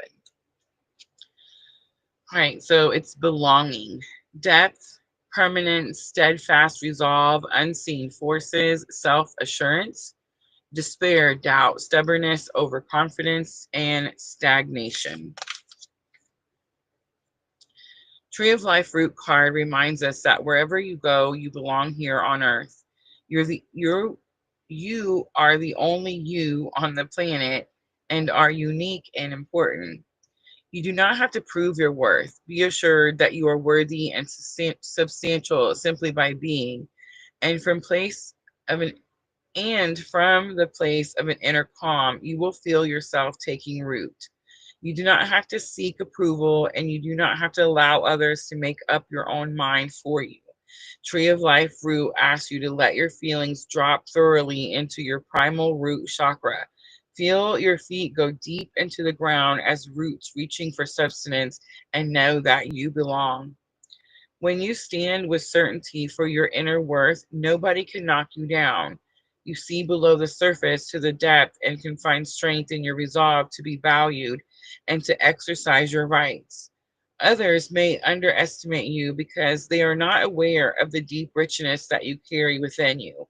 All right, so it's belonging, depth, permanence, steadfast resolve, unseen forces, self-assurance, despair, doubt, stubbornness, overconfidence, and stagnation. Tree of Life root card reminds us that wherever you go, you belong here on earth. You are the only you on the planet and are unique and important. You do not have to prove your worth. Be assured that you are worthy and substantial simply by being. And from of an from the place of an inner calm, you will feel yourself taking root. You do not have to seek approval, and you do not have to allow others to make up your own mind for you. Tree of Life root asks you to let your feelings drop thoroughly into your primal root chakra. Feel your feet go deep into the ground as roots reaching for substance, and know that you belong. When you stand with certainty for your inner worth, nobody can knock you down. You see below the surface to the depth and can find strength in your resolve to be valued and to exercise your rights. Others may underestimate you because they are not aware of the deep richness that you carry within you.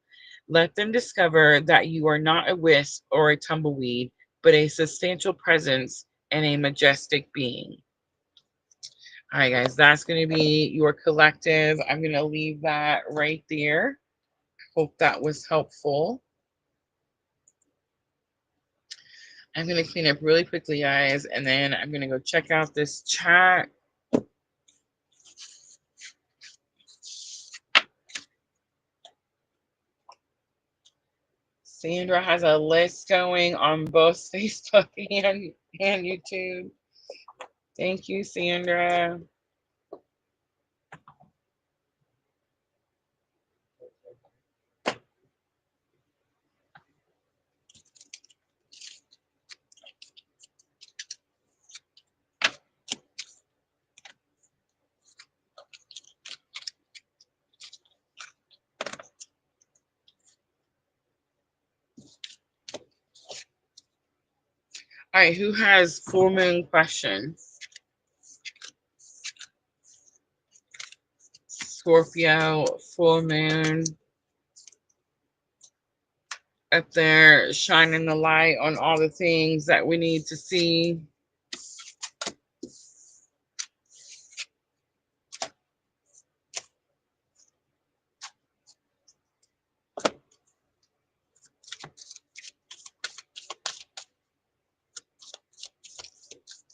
Let them discover that you are not a wisp or a tumbleweed, but a substantial presence and a majestic being. All right, guys, that's going to be your collective. I'm going to leave that right there. Hope that was helpful. I'm going to clean up really quickly, guys, and then I'm going to go check out this chat. Sandra has a list going on both Facebook and YouTube. Thank you, Sandra. All right, who has full moon questions? Scorpio, full moon, up there shining the light on all the things that we need to see.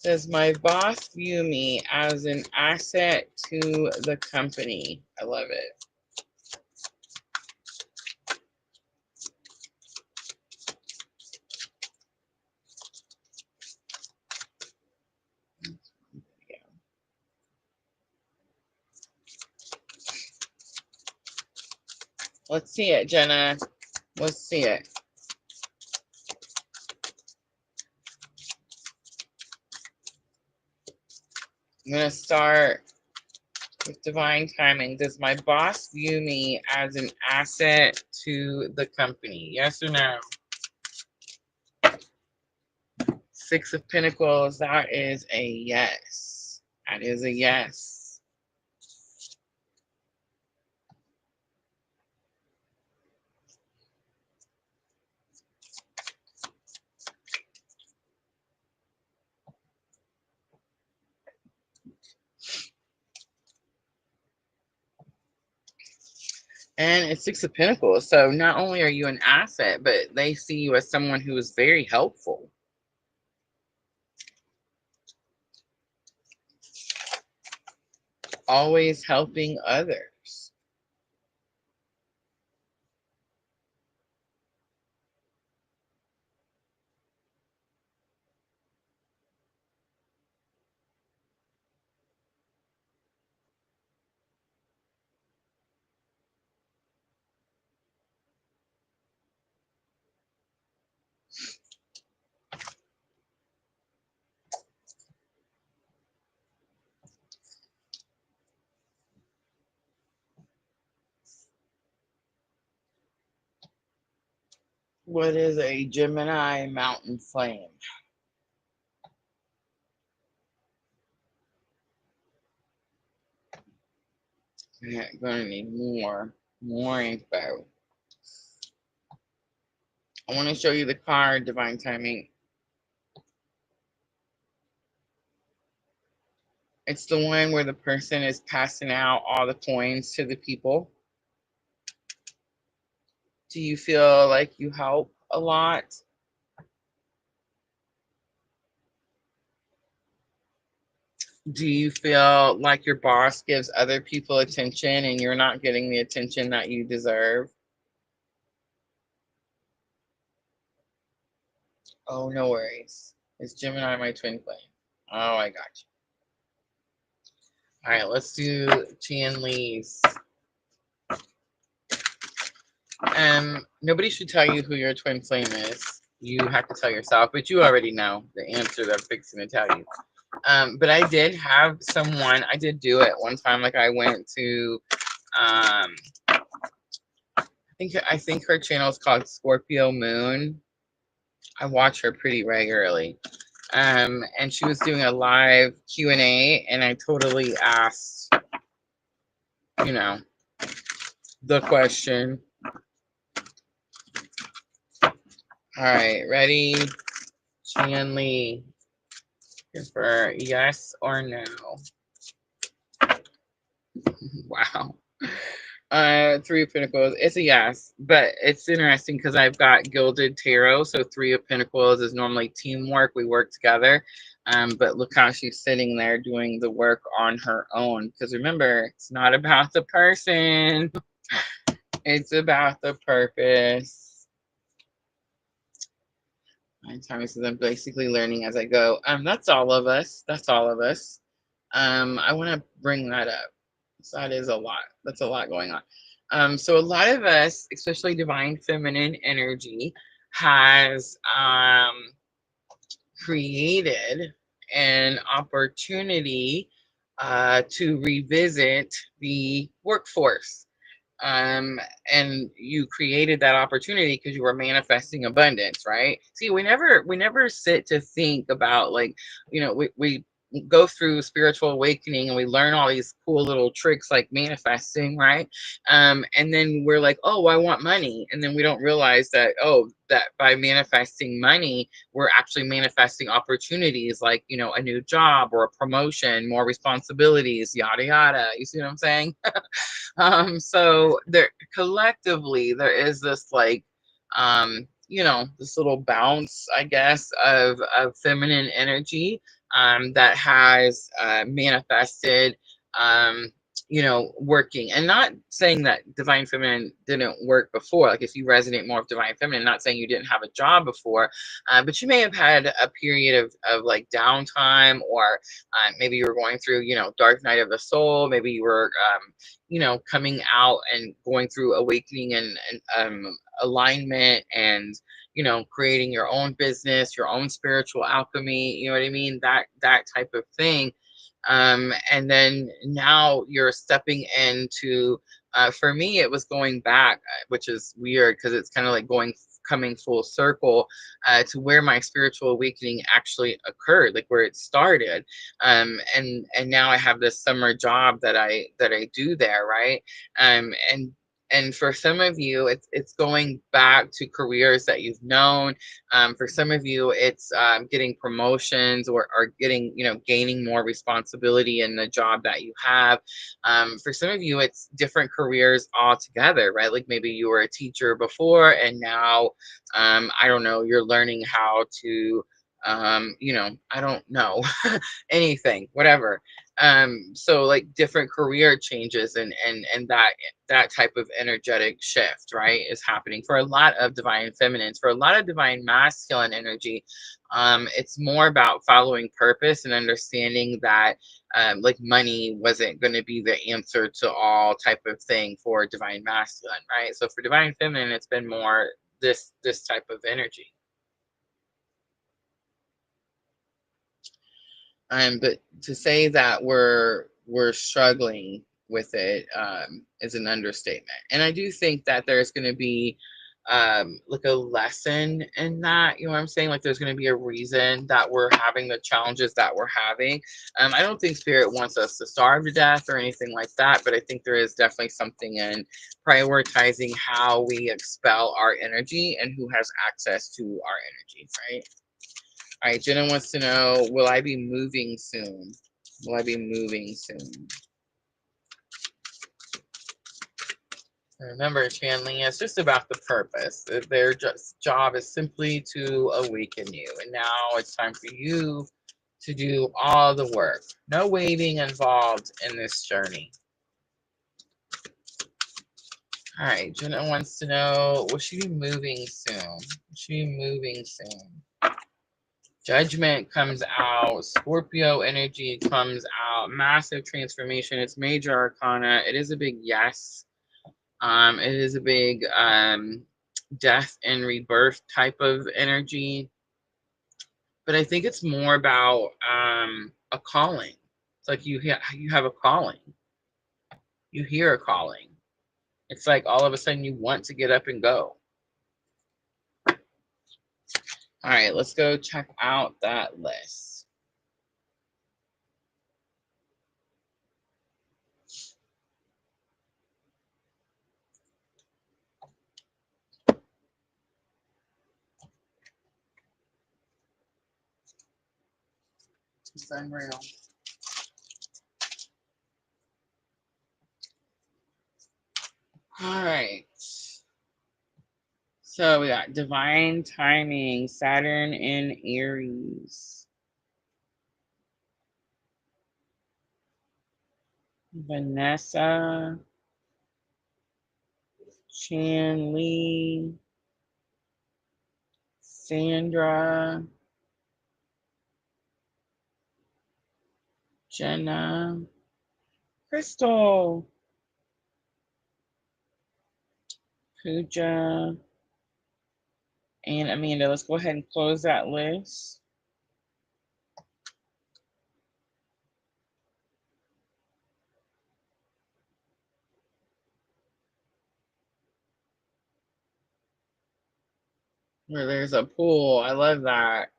Does my boss view me as an asset to the company? I love it. Let's see it, Jenna. Let's see it. I'm going to start with divine timing. Does my boss view me as an asset to the company? Yes or no? 6 of Pentacles, that is a yes. That is a yes. And it's 6 of Pentacles. So not only are you an asset, but they see you as someone who is very helpful. Always helping others. What is a Gemini mountain flame? Yeah, gonna need more info. I want to show you the card, Divine Timing. It's the one where the person is passing out all the coins to the people. Do you feel like you help a lot? Do you feel like your boss gives other people attention and you're not getting the attention that you deserve? Oh, no worries. It's Gemini, my twin flame. Oh, I got you. All right, let's do Tian Lee's. Nobody should tell you who your twin flame is. You have to tell yourself, but you already know the answer that I'm fixing to tell you. But I did have someone, I did do it one time. Like I went to, I think her channel is called Scorpio Moon. I watch her pretty regularly. And she was doing a live Q&A, and I totally asked, you know, the question. All right, ready? Tian Lee. For yes or no? Wow. Three of Pentacles. It's a yes, but it's interesting because I've got Gilded Tarot. So Three of Pentacles is normally teamwork. We work together. But look how she's sitting there doing the work on her own. Because remember, it's not about the person. It's about the purpose. My time says I'm basically learning as I go. That's all of us. That's all of us. I want to bring that up. So that is a lot. That's a lot going on. So a lot of us, especially divine feminine energy, has created an opportunity to revisit the workforce. And you created that opportunity because you were manifesting abundance, right? See, we never sit to think about, like, we go through spiritual awakening and we learn all these cool little tricks like manifesting, right? And then we're like, oh, I want money, and then we don't realize that, oh, that by manifesting money, we're actually manifesting opportunities, like, a new job or a promotion, more responsibilities, yada yada. You see what I'm saying? So there, collectively, there is this, like, this little bounce, I guess, of feminine energy that has manifested, working. And not saying that divine feminine didn't work before. Like, if you resonate more with divine feminine, not saying you didn't have a job before, but you may have had a period of like downtime, or maybe you were going through, dark night of the soul. Maybe you were, coming out and going through awakening and alignment, and creating your own business, your own spiritual alchemy. You know what I mean? That type of thing. And then now you're stepping into, for me, it was going back, which is weird because it's kind of like coming full circle to where my spiritual awakening actually occurred, like where it started. And now I have this summer job that I do there, right? And for some of you, it's going back to careers that you've known. For some of you, it's getting promotions, or getting, gaining more responsibility in the job that you have. For some of you, it's different careers altogether, right? Like maybe you were a teacher before, and now, I don't know, you're learning how to, I don't know, anything, whatever. So like different career changes, and that type of energetic shift, right, is happening for a lot of divine feminines. For a lot of divine masculine energy, it's more about following purpose and understanding that, like, money wasn't going to be the answer to all type of thing for divine masculine, right? So for divine feminine, it's been more this type of energy. But to say that we're struggling with it is an understatement. And I do think that there's going to be like a lesson in that, you know what I'm saying? Like there's going to be a reason that we're having the challenges that we're having. I don't think spirit wants us to starve to death or anything like that, but I think there is definitely something in prioritizing how we expel our energy and who has access to our energy, right? All right, Jenna wants to know, will I be moving soon? Will I be moving soon? Remember, Chanling, it's just about the purpose. Their job is simply to awaken you. And now it's time for you to do all the work. No waiting involved in this journey. All right, Jenna wants to know, will she be moving soon? Will she be moving soon? Judgment comes out. Scorpio energy comes out. Massive transformation. It's major arcana. It is a big yes. It is a big death and rebirth type of energy, but I think it's more about a calling. It's like you have a calling. You hear a calling. It's like all of a sudden you want to get up and go. All right, let's go check out that list. It's unreal. All right. So we got divine timing, Saturn in Aries. Vanessa, Chan Lee, Sandra, Jenna, Crystal, Pooja, and Amanda. Let's go ahead and close that list. Where there's a pool. I love that.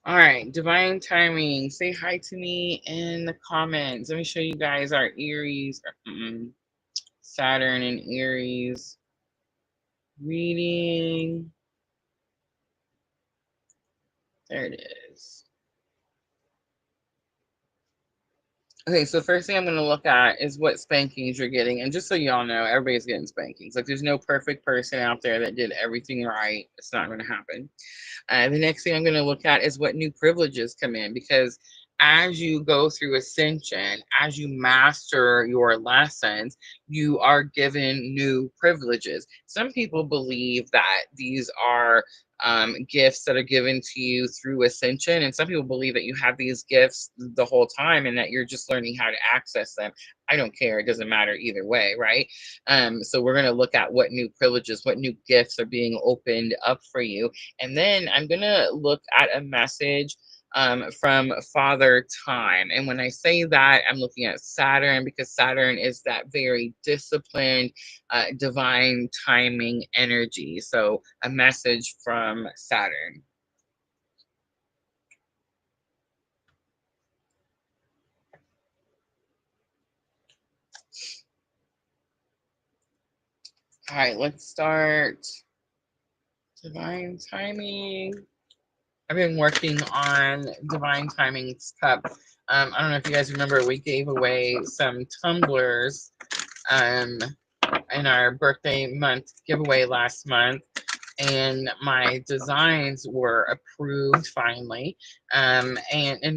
All right, divine timing. Say hi to me in the comments. Let me show you guys our Aries, Saturn and Aries reading. There it is. Okay, so first thing I'm going to look at is what spankings you're getting. And just so y'all know, everybody's getting spankings. Like there's no perfect person out there that did everything right. It's not going to happen. The next thing I'm going to look at is what new privileges come in, because as you go through ascension, as you master your lessons, you are given new privileges. Some people believe that these are gifts that are given to you through ascension, and some people believe that you have these gifts the whole time and that you're just learning how to access them. I don't care. It doesn't matter either way, right? So we're going to look at what new privileges, what new gifts are being opened up for you. And then I'm going to look at a message from Father Time. And when I say that, I'm looking at Saturn, because Saturn is that very disciplined, divine timing energy. So a message from Saturn. All right, let's start. Divine timing. I've been working on Divine Timing's cup. I don't know if you guys remember, we gave away some tumblers in our birthday month giveaway last month, and my designs were approved finally. And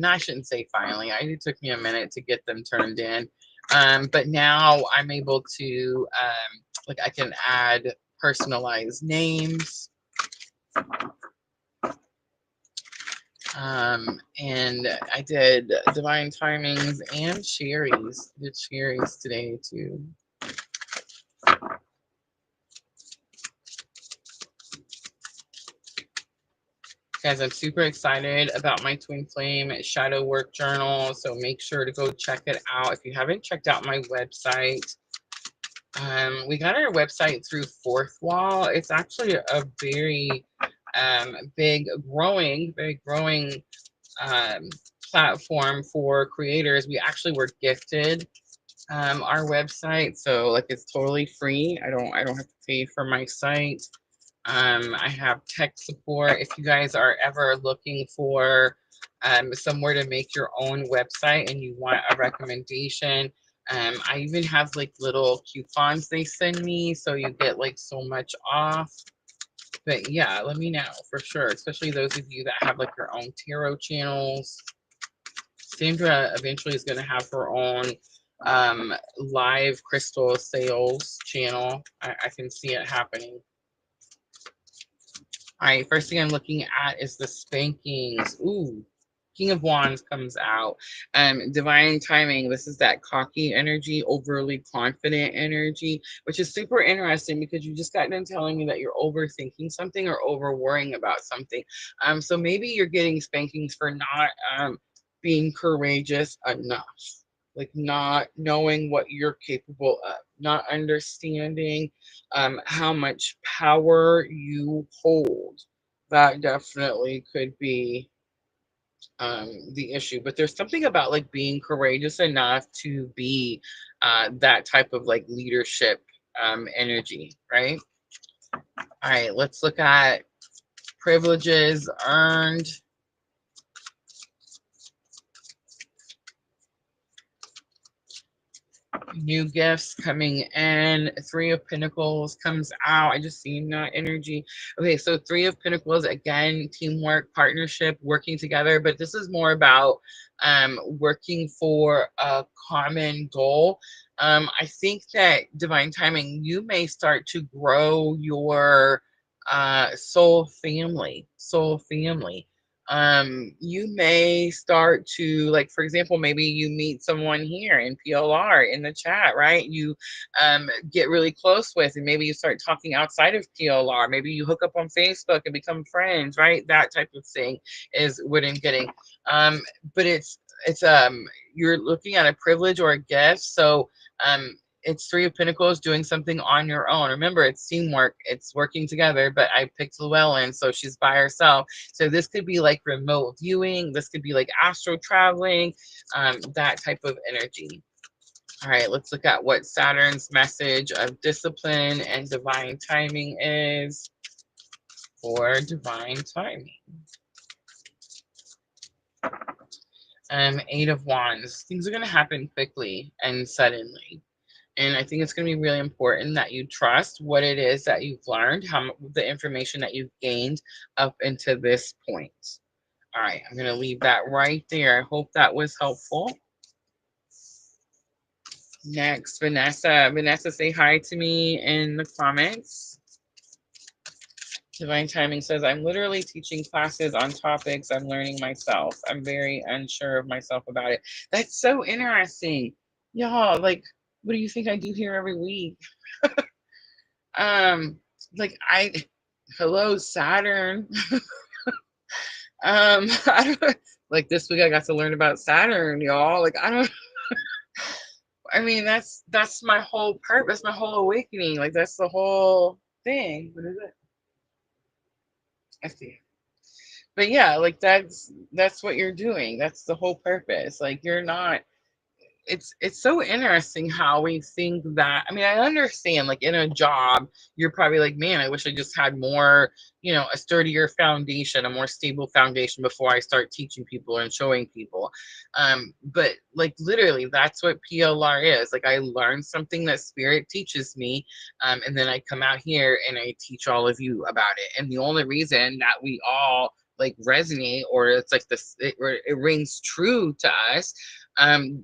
I shouldn't say finally, it took me a minute to get them turned in. But now I'm able to, like, I can add personalized names. And I did divine timings and cherries. Did cherries today too. Guys, I'm super excited about my Twin Flame Shadow Work Journal, so make sure to go check it out. If you haven't checked out my website, We got our website through Fourth Wall. It's actually a very big, very growing um, platform for creators. We actually were gifted our website, so like it's totally free. I don't have to pay for my site. I have tech support. If you guys are ever looking for somewhere to make your own website and you want a recommendation, I even have like little coupons they send me, so you get like so much off. But yeah, let me know for sure, especially those of you that have like your own tarot channels. Sandra eventually is going to have her own live crystal sales channel. I can see it happening. All right, first thing I'm looking at is the spankings. Ooh, King of Wands comes out. Divine timing. This is that cocky energy, overly confident energy, which is super interesting because you just got done telling me that you're overthinking something or over worrying about something. So maybe you're getting spankings for not being courageous enough, like not knowing what you're capable of, not understanding how much power you hold. That definitely could be the issue. But there's something about like being courageous enough to be that type of like leadership energy, right? All right, let's look at privileges earned. New gifts coming in. Three of Pentacles comes out. I just seen that energy. Okay, so Three of Pentacles, again, teamwork, partnership, working together, but this is more about working for a common goal. I think that divine timing, you may start to grow your soul family. You may start to, like, for example, maybe you meet someone here in PLR in the chat, right? You get really close with, and maybe you start talking outside of PLR. Maybe you hook up on Facebook and become friends, right? That type of thing is what I'm getting. um but it's you're looking at a privilege or a gift. So it's Three of Pentacles, doing something on your own. Remember, it's teamwork, it's working together, but I picked Llewellyn, so she's by herself. So this could be like remote viewing, this could be like astral traveling, that type of energy. All right, let's look at what Saturn's message of discipline and divine timing is for divine timing. Eight of Wands. Things are going to happen quickly and suddenly. And I think it's going to be really important that you trust what it is that you've learned, the information that you've gained up into this point. All right, I'm going to leave that right there. I hope that was helpful. Next, Vanessa. Vanessa, say hi to me in the comments. Divine Timing says, I'm literally teaching classes on topics I'm learning myself. I'm very unsure of myself about it. That's so interesting. Y'all, like, what do you think I do here every week? um, like hello, Saturn. I don't, like this week I got to learn about Saturn, y'all. Like, I mean, that's my whole purpose, my whole awakening. Like, that's the whole thing. What is it? I see. But yeah, like that's what you're doing. That's the whole purpose. Like, you're not, it's so interesting how we think that. I mean, I understand, like, in a job you're probably like, man, I wish I just had more, a sturdier foundation, a more stable foundation before I start teaching people and showing people. But like, literally, that's what PLR is. Like, I learned something that spirit teaches me, and then I come out here and I teach all of you about it. And the only reason that we all like resonate, or it's like this, it rings true to us,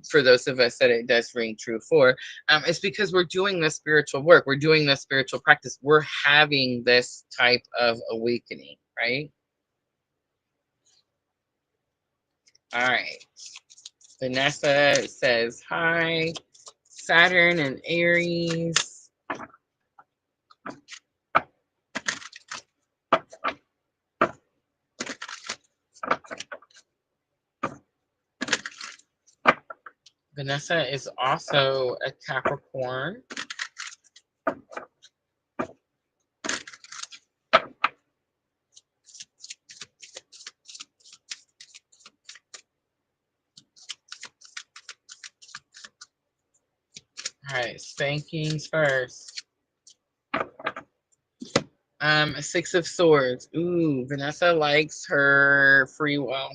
for those of us that it does ring true for, it's because we're doing this spiritual work, we're doing this spiritual practice, we're having this type of awakening, right? All right, Vanessa says hi. Saturn and Aries. Vanessa is also a Capricorn. All right, spankings first. Six of Swords. Ooh, Vanessa likes her free will.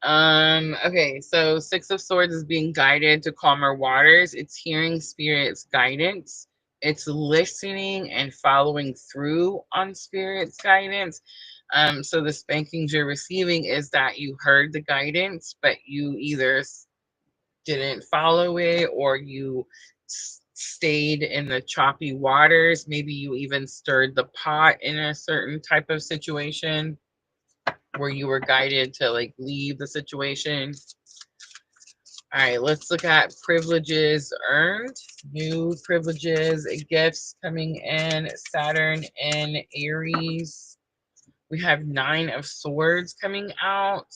Okay, so Six of Swords is being guided to calmer waters. It's hearing spirit's guidance. It's listening and following through on spirit's guidance. So the spankings you're receiving is that you heard the guidance, but you either didn't follow it, or you stayed in the choppy waters. Maybe you even stirred the pot in a certain type of situation where you were guided to like leave the situation. All right, let's look at privileges earned, new privileges, gifts coming in, Saturn and Aries. We have Nine of Swords coming out.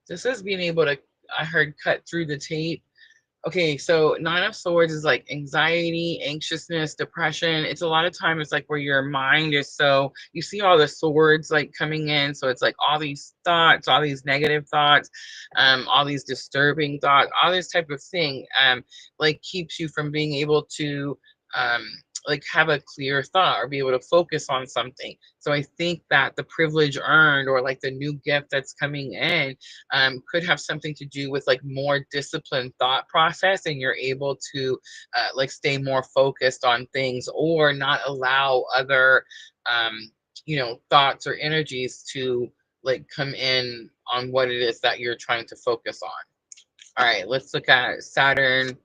This is being able to, I heard, cut through the tape. Okay, so Nine of Swords is like anxiety, anxiousness, depression. It's a lot of time, it's like where your mind is, so you see all the swords like coming in. So it's like all these thoughts, all these negative thoughts, all these disturbing thoughts, all this type of thing, like keeps you from being able to um like have a clear thought or be able to focus on something. So I think that the privilege earned, or like the new gift that's coming in, could have something to do with like more disciplined thought process, and you're able to like stay more focused on things, or not allow other thoughts or energies to like come in on what it is that you're trying to focus on. All right, let's look at Saturn,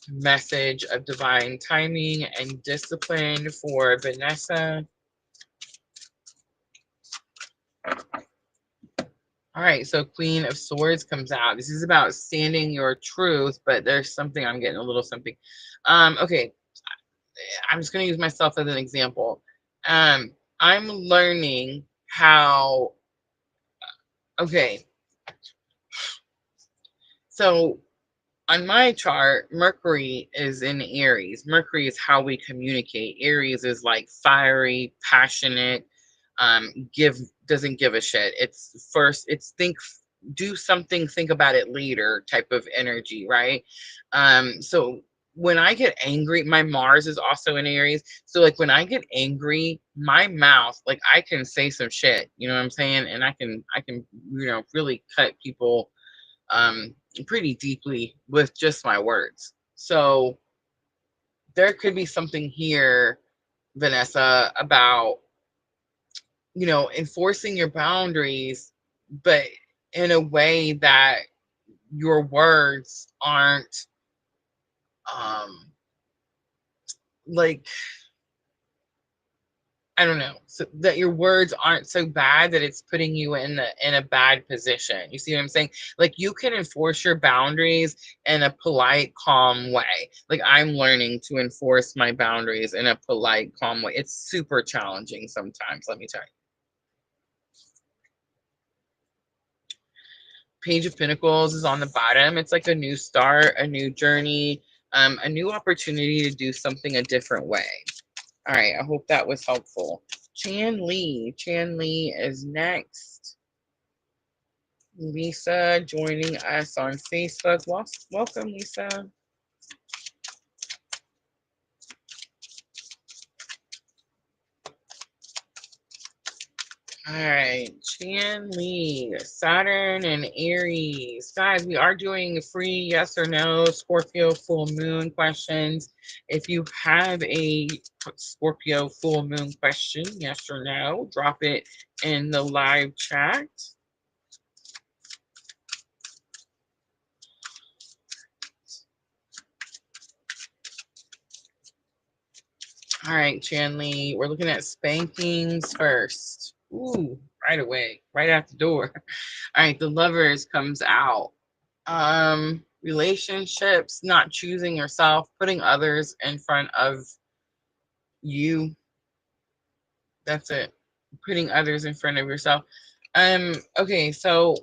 message of divine timing and discipline for Vanessa. All right, so Queen of Swords comes out. This is about standing your truth, but there's something, I'm getting a little something. Okay, I'm just going to use myself as an example. I'm learning how, okay, so on my chart, Mercury is in Aries. Mercury is how we communicate. Aries is like fiery, passionate, give doesn't give a shit. It's first, it's think, do something, think about it later type of energy, right? So when I get angry, my Mars is also in Aries. So like when I get angry, my mouth, like I can say some shit, you know what I'm saying? And I can really cut people pretty deeply with just my words. So there could be something here, Vanessa, about enforcing your boundaries, but in a way that your words aren't like, I don't know, so that your words aren't so bad that it's putting you in a bad position. You see what I'm saying? Like you can enforce your boundaries in a polite, calm way. Like I'm learning to enforce my boundaries in a polite, calm way. It's super challenging sometimes, let me tell you. Page of Pentacles is on the bottom. It's like a new start, a new journey, a new opportunity to do something a different way. All right, I hope that was helpful. Chan Lee is next. Lisa joining us on Facebook. Welcome, Lisa. All right, Chan Lee, Saturn and Aries. Guys, we are doing free yes or no Scorpio full moon questions. If you have a Scorpio full moon question, yes or no, drop it in the live chat. All right, Chanley, we're looking at spankings first. Ooh, right away, right out the door. All right, the Lovers comes out. Relationships, not choosing yourself, putting others in front of you. That's it. Putting others in front of yourself. Okay, so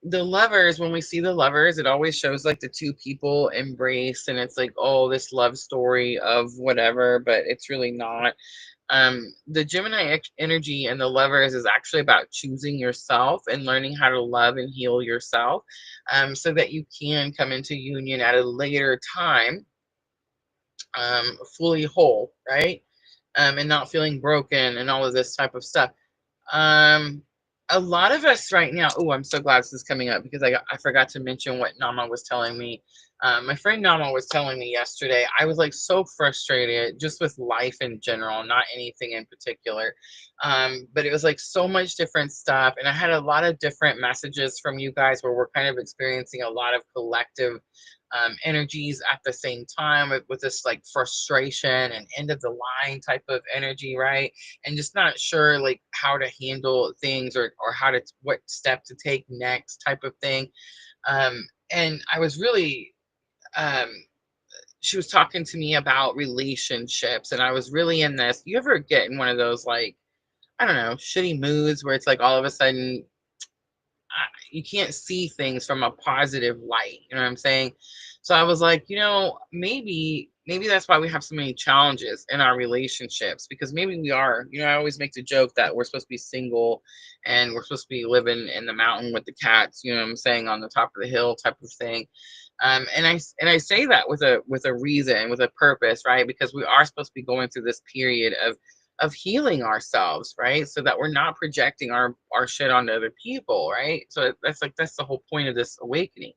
the Lovers, when we see the Lovers, it always shows like the two people embrace, and it's like, oh, this love story of whatever, but it's really not. The Gemini energy and the lovers is actually about choosing yourself and learning how to love and heal yourself, so that you can come into union at a later time, fully whole, right? And not feeling broken and all of this type of stuff. Um, a lot of us right now. Oh, I'm so glad this is coming up because I forgot to mention what Nama was telling me. My friend Nama was telling me yesterday. I was like so frustrated just with life in general, not anything in particular. But it was like so much different stuff, and I had a lot of different messages from you guys where we're kind of experiencing a lot of collective energies at the same time with this like frustration and end of the line type of energy, right? And just not sure like how to handle things, or how to what step to take next type of thing. And I was really um she was talking to me about relationships, and I was really in this. You ever get in one of those like, I don't know, shitty moods where it's like all of a sudden you can't see things from a positive light. You know what I'm saying? So I was like, maybe that's why we have so many challenges in our relationships, because maybe we are. I always make the joke that we're supposed to be single and we're supposed to be living in the mountain with the cats. You know what I'm saying, on the top of the hill type of thing. And I say that with a reason, with a purpose, right? Because we are supposed to be going through this period of healing ourselves, right? So that we're not projecting our shit onto other people, right? So that's the whole point of this awakening.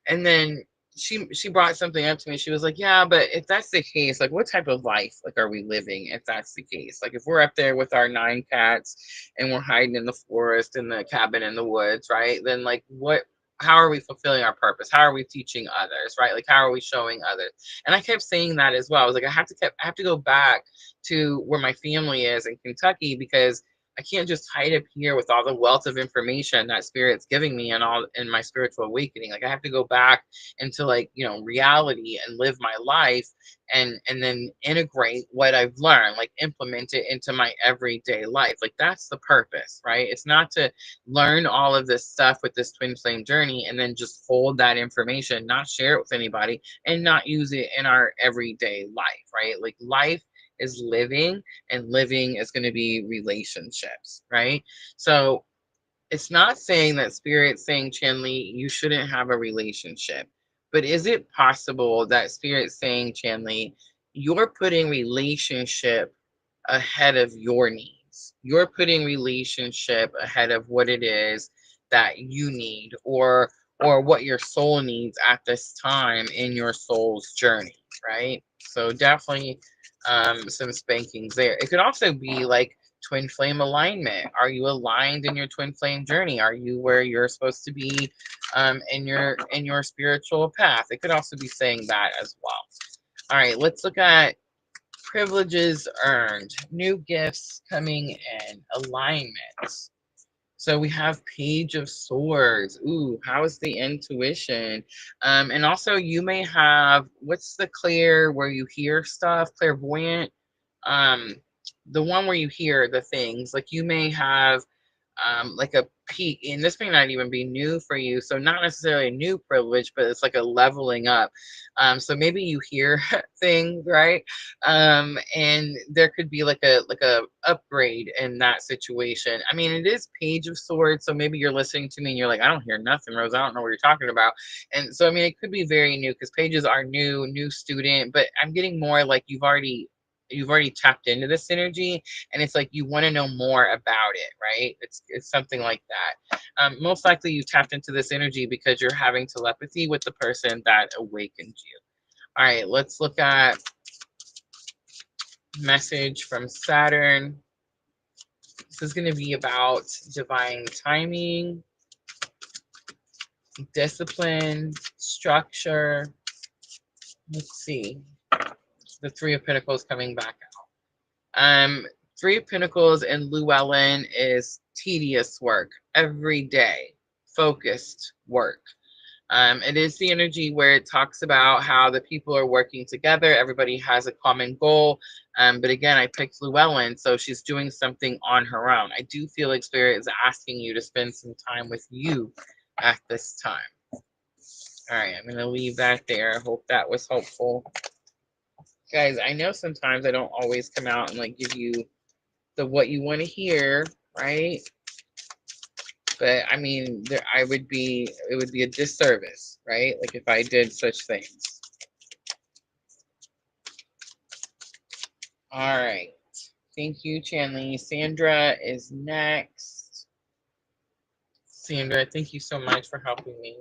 And then she brought something up to me. She was like, yeah, but if that's the case, like what type of life like are we living if that's the case? Like if we're up there with our 9 cats and we're hiding in the forest, in the cabin in the woods, right? Then like what, how are we fulfilling our purpose? How are we teaching others, right? Like how are we showing others? And I kept saying that as well. I was like, I have to go back to where my family is in Kentucky, because I can't just hide up here with all the wealth of information that spirit's giving me and all in my spiritual awakening. Like I have to go back into like, reality and live my life, and then integrate what I've learned, like implement it into my everyday life. Like that's the purpose, right? It's not to learn all of this stuff with this twin flame journey and then just hold that information, not share it with anybody, and not use it in our everyday life, right? Like life is living, and living is going to be relationships, right? So it's not saying that spirit's saying, Chenley, you shouldn't have a relationship. But is it possible that spirit's saying, Chenley, you're putting relationship ahead of your needs? You're putting relationship ahead of what it is that you need, or what your soul needs at this time in your soul's journey, right? So definitely some spankings there. It could also be like twin flame alignment. Are you aligned in your twin flame journey? Are you where you're supposed to be in your spiritual path? It could also be saying that as well. All right, let's look at privileges earned, new gifts coming in, alignments. So we have Page of Swords. Ooh, how is the intuition? And also you may have, what's the clear where you hear stuff, clairvoyant? Um, the one where you hear the things. Like you may have like a peak, and this may not even be new for you, so not necessarily a new privilege, but it's like a leveling up. So maybe you hear things, right? And there could be like a upgrade in that situation. I mean, it is Page of Swords, so maybe you're listening to me and you're like, I don't hear nothing, Rose, I don't know what you're talking about. And so I mean, it could be very new, because pages are new student, but I'm getting more like you've already tapped into this energy, and it's like you want to know more about it, right? It's something like that. Most likely you tapped into this energy because you're having telepathy with the person that awakened you. All right, let's look at message from Saturn. This is going to be about divine timing, discipline, structure. Let's see. The Three of Pentacles coming back out. Three of Pentacles in Llewellyn is tedious work, every day, focused work. It is the energy where it talks about how the people are working together. Everybody has a common goal. But again, I picked Llewellyn, so she's doing something on her own. I do feel like Spirit is asking you to spend some time with you at this time. All right, I'm going to leave that there. I hope that was helpful. Guys, I know sometimes I don't always come out and like give you the what you want to hear, right? But I mean, it would be a disservice, right? Like if I did such things. All right. Thank you, Chanley. Sandra is next. Sandra, thank you so much for helping me.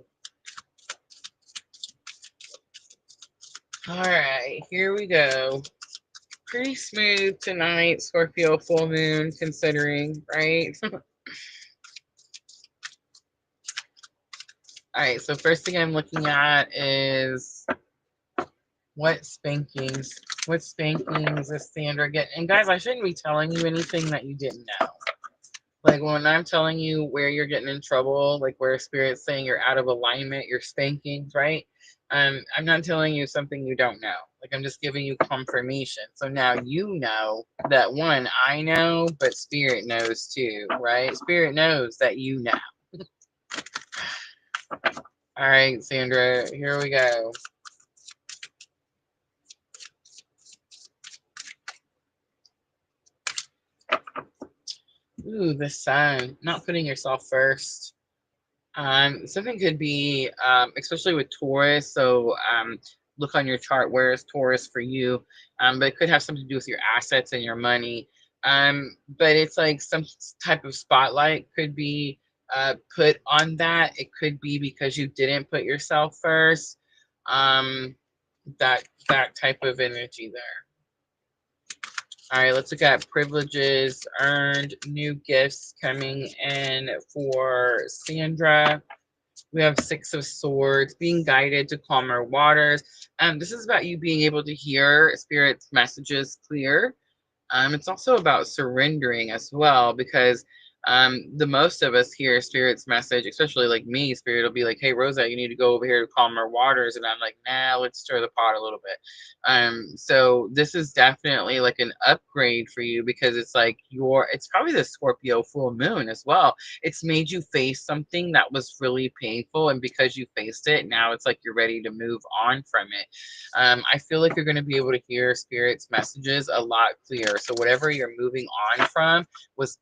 All right, here we go. Pretty smooth tonight, Scorpio full moon, considering, right? All right, so first thing I'm looking at is what spankings is Sandra getting? And guys, I shouldn't be telling you anything that you didn't know. Like when I'm telling you where you're getting in trouble, like where Spirit's saying you're out of alignment, your spankings, right? I'm not telling you something you don't know. Like I'm just giving you confirmation. So now you know that one, I know, but Spirit knows too, right? Spirit knows that you know. All right, Sandra, here we go. Ooh, the sun. Not putting yourself first. Something could be, especially with Taurus. So look on your chart, where is Taurus for you? But it could have something to do with your assets and your money. But it's like some type of spotlight could be put on that. It could be because you didn't put yourself first. Um, that type of energy there. All right, let's look at privileges earned, new gifts coming in for Sandra. We have Six of Swords, being guided to calmer waters. This is about you being able to hear Spirit's messages clear. It's also about surrendering as well, because the most of us hear Spirit's message, especially like me. Spirit will be like, "Hey, Rosa, you need to go over here to calmer waters," and I'm like, "Nah, let's stir the pot a little bit." So this is definitely like an upgrade for you, because it's like it's probably the Scorpio full moon as well. It's made you face something that was really painful, and because you faced it, now it's like you're ready to move on from it. I feel like you're going to be able to hear Spirit's messages a lot clearer. So whatever you're moving on from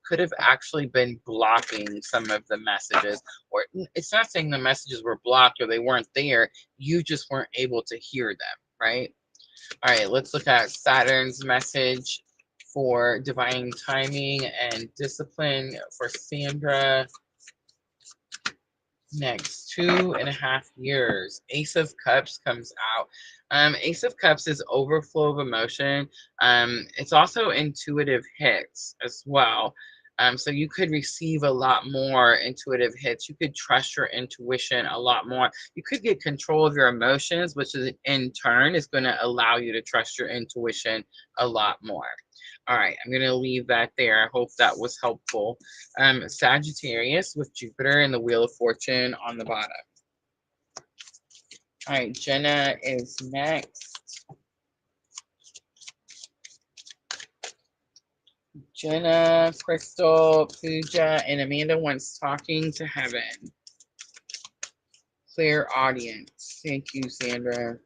could have actually been blocking some of the messages, or it's not saying the messages were blocked or they weren't there. You just weren't able to hear them, right? All right, let's look at Saturn's message for divine timing and discipline for Sandra. Next 2.5 years, Ace of Cups comes out. Ace of Cups is overflow of emotion. It's also intuitive hits as well. So you could receive a lot more intuitive hits. You could trust your intuition a lot more. You could get control of your emotions, which is in turn is going to allow you to trust your intuition a lot more. All right, I'm going to leave that there. I hope that was helpful. Sagittarius with Jupiter and the Wheel of Fortune on the bottom. All right, Jenna is next. Jenna, Crystal, Pooja, and Amanda wants talking to heaven. Clear audience. Thank you, Sandra.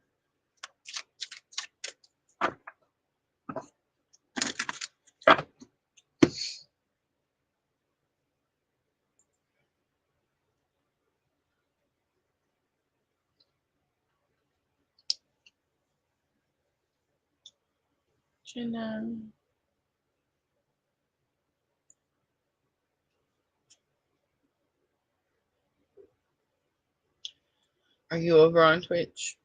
Jenna. Are you over on Twitch?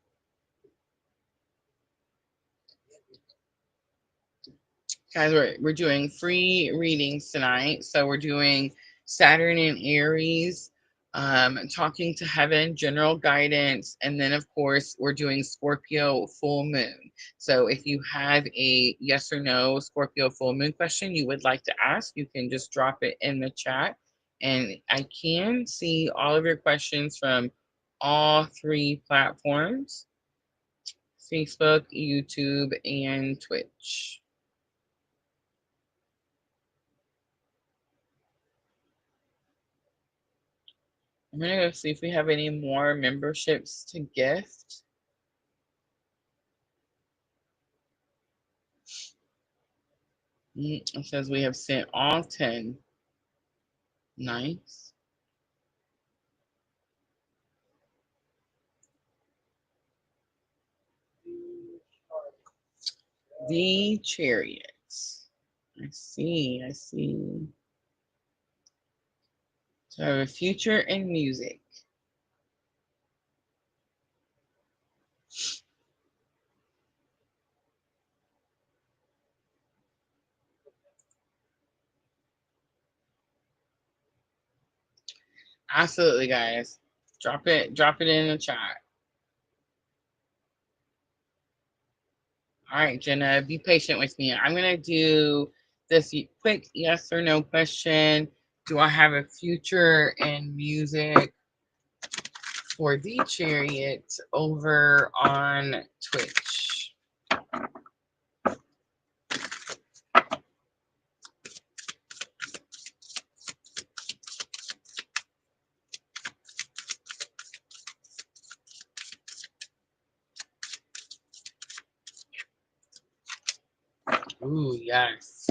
Guys, we're doing free readings tonight. So we're doing Saturn and Aries, talking to heaven, general guidance, and then of course we're doing Scorpio full moon. So if you have a yes or no Scorpio full moon question you would like to ask, you can just drop it in the chat, and I can see all of your questions from all three platforms: Facebook, YouTube, and Twitch. I'm gonna go see if we have any more memberships to gift. It says we have sent all 10. Nice. The Chariots. I see, I see. So a future in music. Absolutely, guys. Drop it in the chat. All right, Jenna, be patient with me. I'm gonna do this quick yes or no question. Do I have a future in music for the Chariot over on Twitch? Ooh, yes.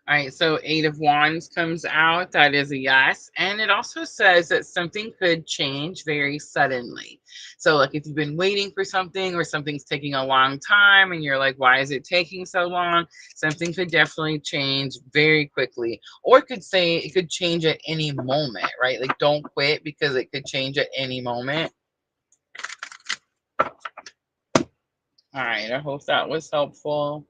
All right, so Eight of Wands comes out. That is a yes. And it also says that something could change very suddenly. So, like if you've been waiting for something or something's taking a long time and you're like, why is it taking so long? Something could definitely change very quickly. Or it could say it could change at any moment, right? Like don't quit because it could change at any moment. All right, I hope that was helpful.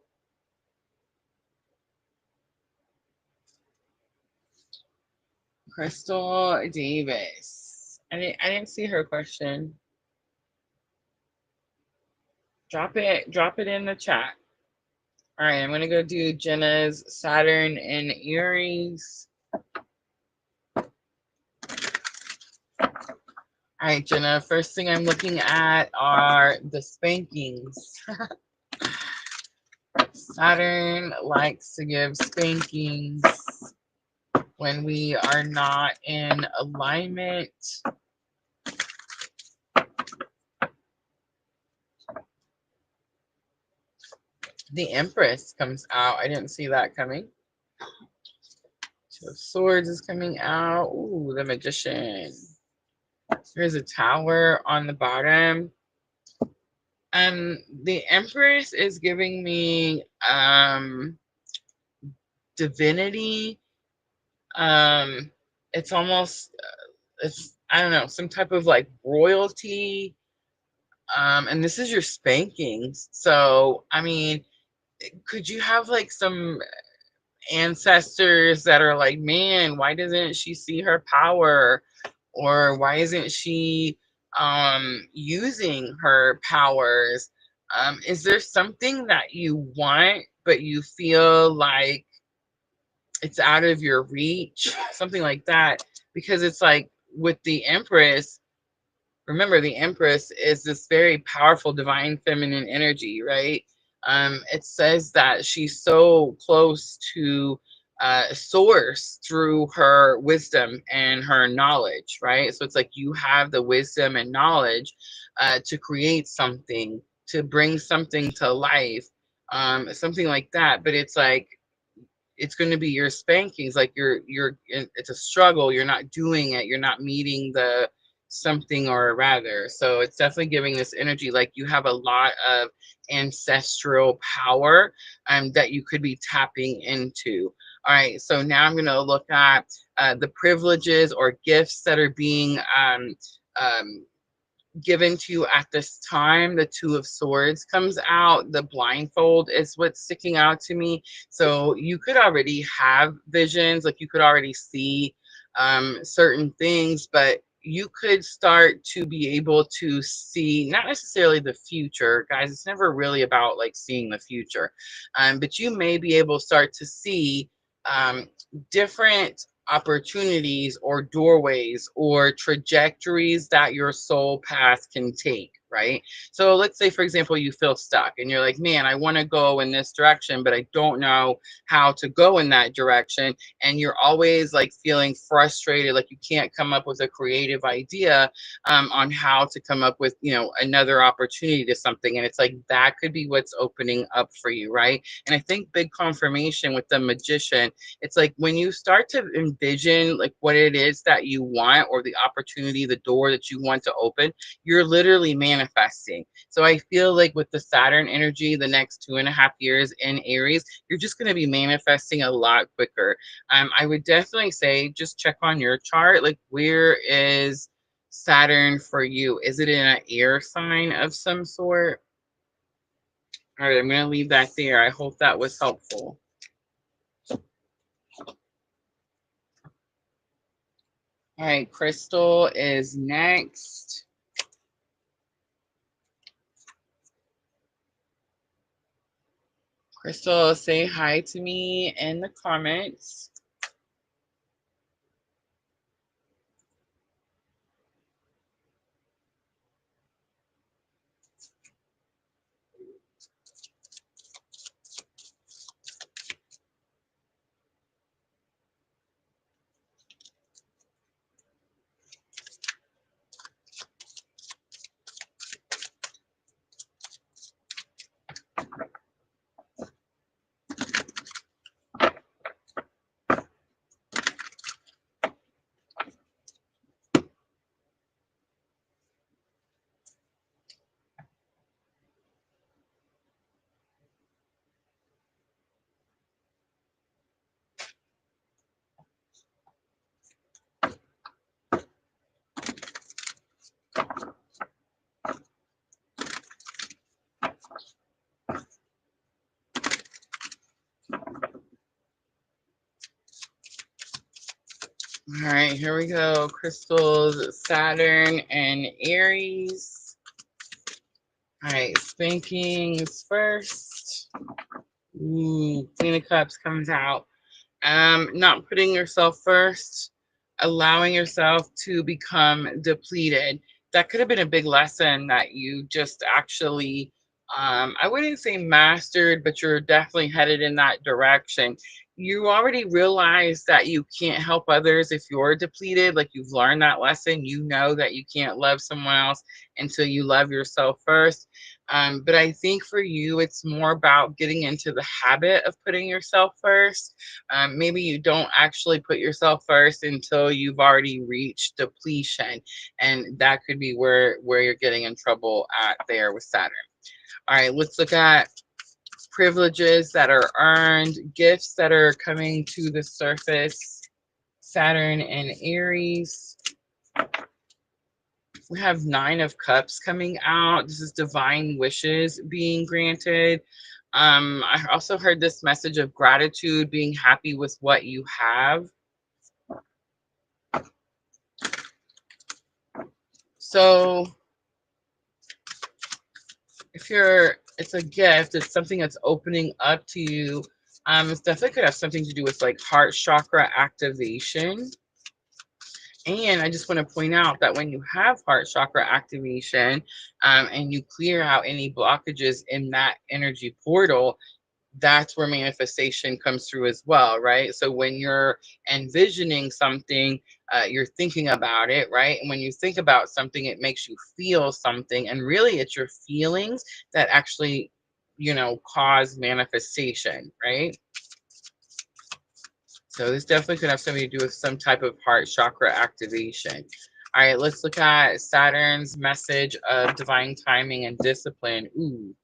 Crystal Davis. I didn't see her question. Drop it in the chat. All right, I'm gonna go do Jenna's Saturn and Aries. All right, Jenna, first thing I'm looking at are the spankings. Saturn likes to give spankings when we are not in alignment. The Empress comes out. I didn't see that coming. Two of Swords is coming out. Ooh, the Magician. There's a Tower on the bottom. The Empress is giving me divinity. It's almost it's I don't know, some type of like royalty. And this is your spankings. So I mean, could you have like some ancestors that are like, man, why doesn't she see her power? Or why isn't she using her powers? Is there something that you want but you feel like it's out of your reach, something like that? Because it's like with the Empress, remember the Empress is this very powerful divine feminine energy, right? It says that she's so close to source through her wisdom and her knowledge, right? So it's like you have the wisdom and knowledge to create something, to bring something to life, something like that. But it's like it's going to be your spankings, like it's a struggle, you're not doing it, you're not meeting the something or rather. So it's definitely giving this energy like you have a lot of ancestral power that you could be tapping into. All right, so now I'm going to look at the privileges or gifts that are being um, given to you at this time. The Two of Swords comes out. The blindfold is what's sticking out to me. So you could already have visions, like you could already see certain things, but you could start to be able to see not necessarily the future, guys. It's never really about like seeing the future, but you may be able to start to see different opportunities or doorways or trajectories that your soul path can take. right? So let's say, for example, you feel stuck and you're like, man, I want to go in this direction, but I don't know how to go in that direction. And you're always like feeling frustrated, like you can't come up with a creative idea on how to come up with, another opportunity to something. And it's like that could be what's opening up for you, right? And I think big confirmation with the magician, it's like when you start to envision like what it is that you want or the opportunity, the door that you want to open, you're literally manifesting. So I feel like with the Saturn energy, the next 2.5 years in Aries, you're just going to be manifesting a lot quicker. I would definitely say just check on your chart. Like, where is Saturn for you? Is it in an air sign of some sort? All right, I'm going to leave that there. I hope that was helpful. All right, Crystal is next. Crystal, say hi to me in the comments. All right, here we go. Crystals, Saturn, and Aries. All right, spankings first. Ooh, Queen of Cups comes out. Not putting yourself first, allowing yourself to become depleted. That could have been a big lesson that you just actually, I wouldn't say mastered, but you're definitely headed in that direction. You already realize that you can't help others if you're depleted. Like, you've learned that lesson. You know that you can't love someone else until you love yourself first. But I think for you, it's more about getting into the habit of putting yourself first. Maybe you don't actually put yourself first until you've already reached depletion, and that could be where you're getting in trouble at there with Saturn. All right, let's look at privileges that are earned, gifts that are coming to the surface. Saturn and Aries. We have 9 of Cups coming out. This is divine wishes being granted. I also heard this message of gratitude, being happy with what you have. So if it's a gift, it's something that's opening up to you. It definitely could have something to do with like heart chakra activation. And I just want to point out that when you have heart chakra activation, and you clear out any blockages in that energy portal, that's where manifestation comes through as well, right? So when you're envisioning something, you're thinking about it, right? And when you think about something, it makes you feel something. And really, it's your feelings that actually, cause manifestation, right? So this definitely could have something to do with some type of heart chakra activation. All right, let's look at Saturn's message of divine timing and discipline. Ooh,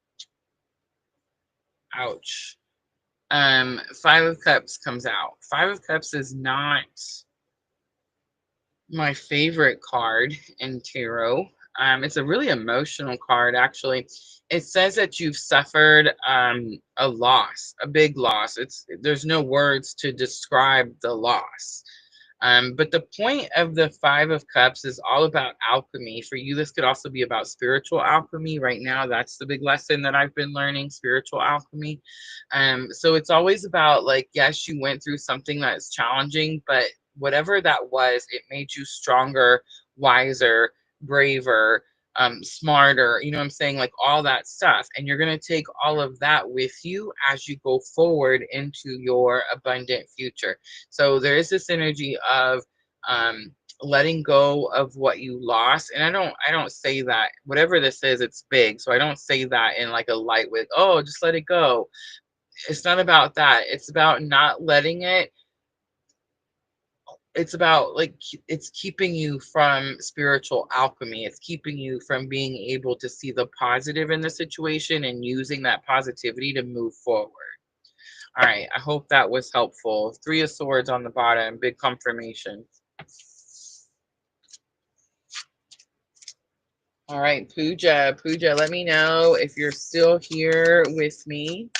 ouch. 5 of Cups comes out. 5 of Cups is not my favorite card in tarot. It's a really emotional card, actually. It says that you've suffered a loss, a big loss. There's no words to describe the loss. But the point of the 5 of Cups is all about alchemy. For you, this could also be about spiritual alchemy. Right now, that's the big lesson that I've been learning, spiritual alchemy. So it's always about, like, yes, you went through something that's challenging, but whatever that was, it made you stronger, wiser, braver. smarter, you know what I'm saying? Like all that stuff. And you're going to take all of that with you as you go forward into your abundant future. So there is this energy of letting go of what you lost. And I don't say that, whatever this is, it's big. So I don't say that in like a light with, oh, just let it go. It's not about that. It's about not letting it. It's about like it's keeping you from spiritual alchemy. It's keeping you from being able to see the positive in the situation and using that positivity to move forward. All right, I hope that was helpful. Three of Swords on the bottom, big confirmation. All right, Pooja, let me know if you're still here with me.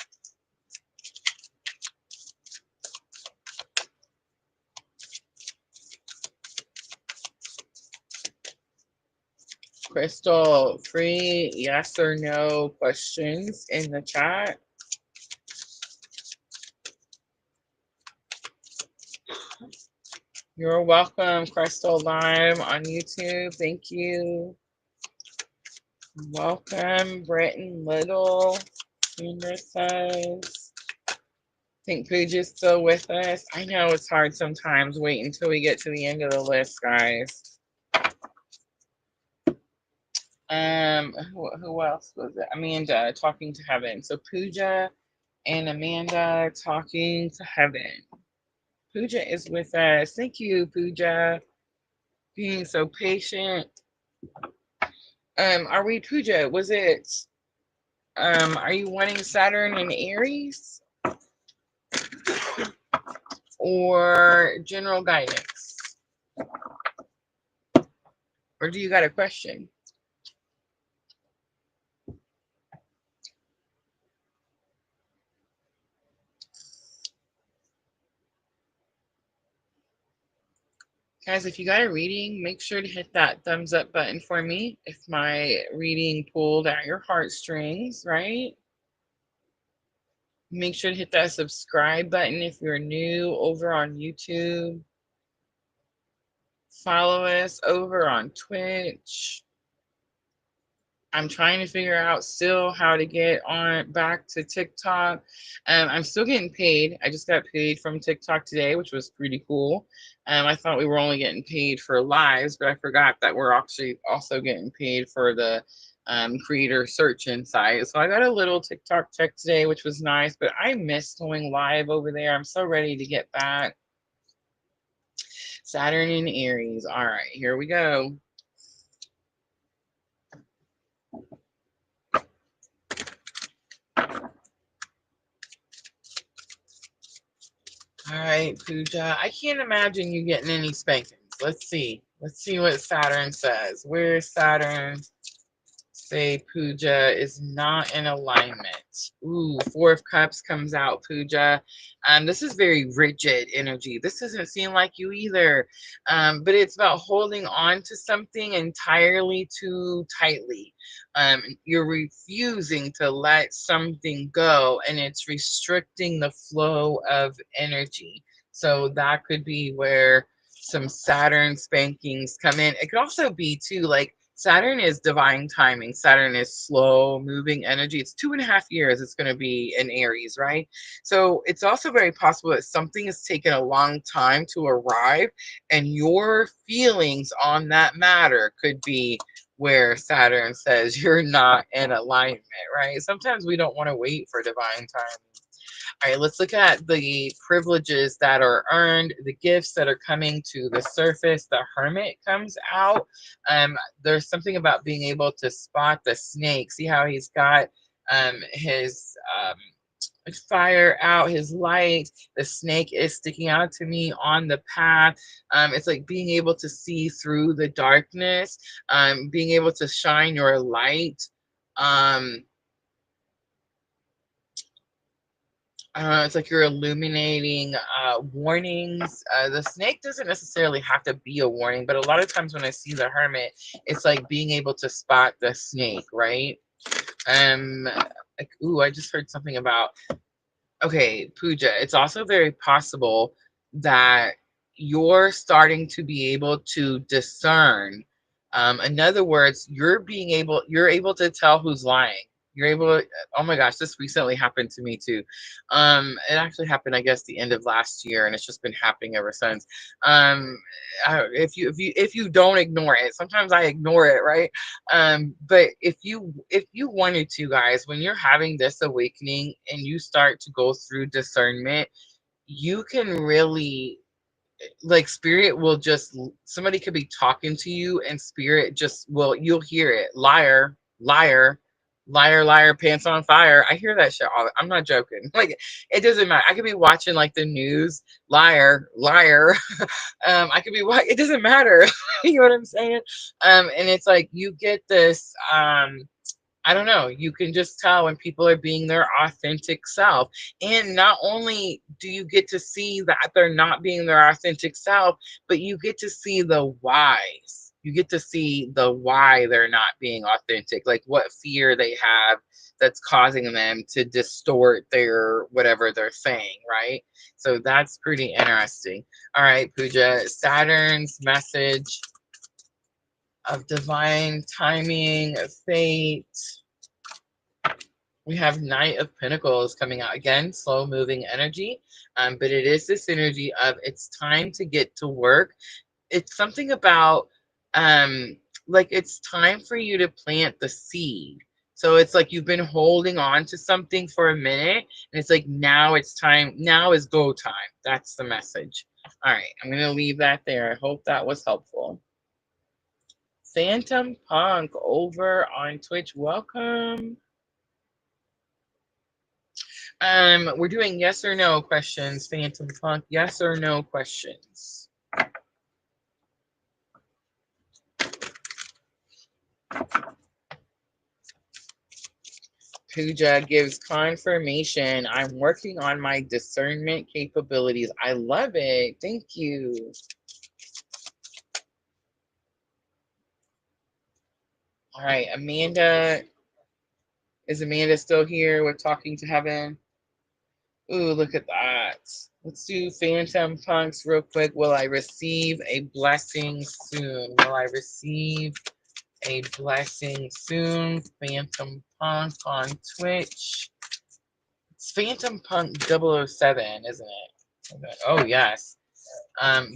Crystal, free yes or no questions in the chat. You're welcome, Crystal Live on YouTube. Thank you. Welcome, Britton Little. Senior says. Think Pooja's still with us. I know it's hard sometimes. Wait until we get to the end of the list, guys. Who else was it? Amanda, talking to heaven. So Pooja and Amanda, talking to heaven. Pooja is with us. Thank you, Pooja, being so patient. Are we, Pooja? Was it? Are you wanting Saturn and Aries or general guidance, or do you got a question? Guys, if you got a reading, make sure to hit that thumbs up button for me if my reading pulled at your heartstrings, right? Make sure to hit that subscribe button if you're new over on YouTube. Follow us over on Twitch. I'm trying to figure out still how to get on back to TikTok. I'm still getting paid. I just got paid from TikTok today, which was pretty cool. I thought we were only getting paid for lives, but I forgot that we're actually also getting paid for the creator search inside. So I got a little TikTok check today, which was nice, but I miss going live over there. I'm so ready to get back. Saturn and Aries. All right, here we go. All right, Pooja. I can't imagine you getting any spankings. Let's see. Let's see what Saturn says. Where's Saturn? Say Pooja is not in alignment. Ooh, Four of Cups comes out, Pooja. This is very rigid energy. This doesn't seem like you either. But it's about holding on to something entirely too tightly. You're refusing to let something go, and it's restricting the flow of energy. So that could be where some Saturn spankings come in. It could also be too like Saturn is divine timing. Saturn is slow moving energy. It's 2.5 years. It's going to be in Aries, right? So it's also very possible that something has taken a long time to arrive, and your feelings on that matter could be where Saturn says you're not in alignment, right? Sometimes we don't want to wait for divine timing. All right, let's look at the privileges that are earned, the gifts that are coming to the surface. The Hermit comes out. There's something about being able to spot the snake. See how he's got his fire out, his light. The snake is sticking out to me on the path. It's like being able to see through the darkness, being able to shine your light. It's like you're illuminating warnings. The snake doesn't necessarily have to be a warning, but a lot of times when I see the Hermit, it's like being able to spot the snake, right? Like, ooh, I just heard something about, okay, Pooja. It's also very possible that you're starting to be able to discern In other words, you're able to tell who's lying. You're able to, oh my gosh, this recently happened to me too. It actually happened, I guess, the end of last year, and it's just been happening ever since. Um, if you don't ignore it, sometimes I ignore it, right? But if you wanted to, guys, when you're having this awakening and you start to go through discernment, you can really, like, spirit will just, somebody could be talking to you and spirit just will, you'll hear it, liar, liar, liar, liar, pants on fire. I hear that shit all, I'm not joking. Like, it doesn't matter. I could be watching like the news, liar, liar. I could be it doesn't matter. You know what I'm saying? And it's like you get this I don't know. You can just tell when people are being their authentic self. And not only do you get to see that they're not being their authentic self, but you get to see the whys. You get to see the why they're not being authentic, like what fear they have that's causing them to distort their whatever they're saying, right? So that's pretty interesting. All right, Pooja, Saturn's message of divine timing, of fate. We have Knight of Pentacles coming out again, slow moving energy. But it is this energy of it's time to get to work. It's something about like it's time for you to plant the seed. So it's like you've been holding on to something for a minute, and it's like now it's time. Now is go time. That's the message. All right, I'm gonna leave that there. I hope that was helpful. Phantom Punk over on Twitch. Welcome. We're doing yes or no questions, Phantom Punk. Yes or no questions. Pooja gives confirmation. I'm working on my discernment capabilities. I love it. Thank you. All right, Amanda. Is Amanda still here with Talking to Heaven? Ooh, look at that. Let's do Phantom Punks real quick. Will I receive a blessing soon? Will I receive a blessing soon? Phantom Punk on Twitch. It's Phantom Punk 007, isn't it? Oh, yes.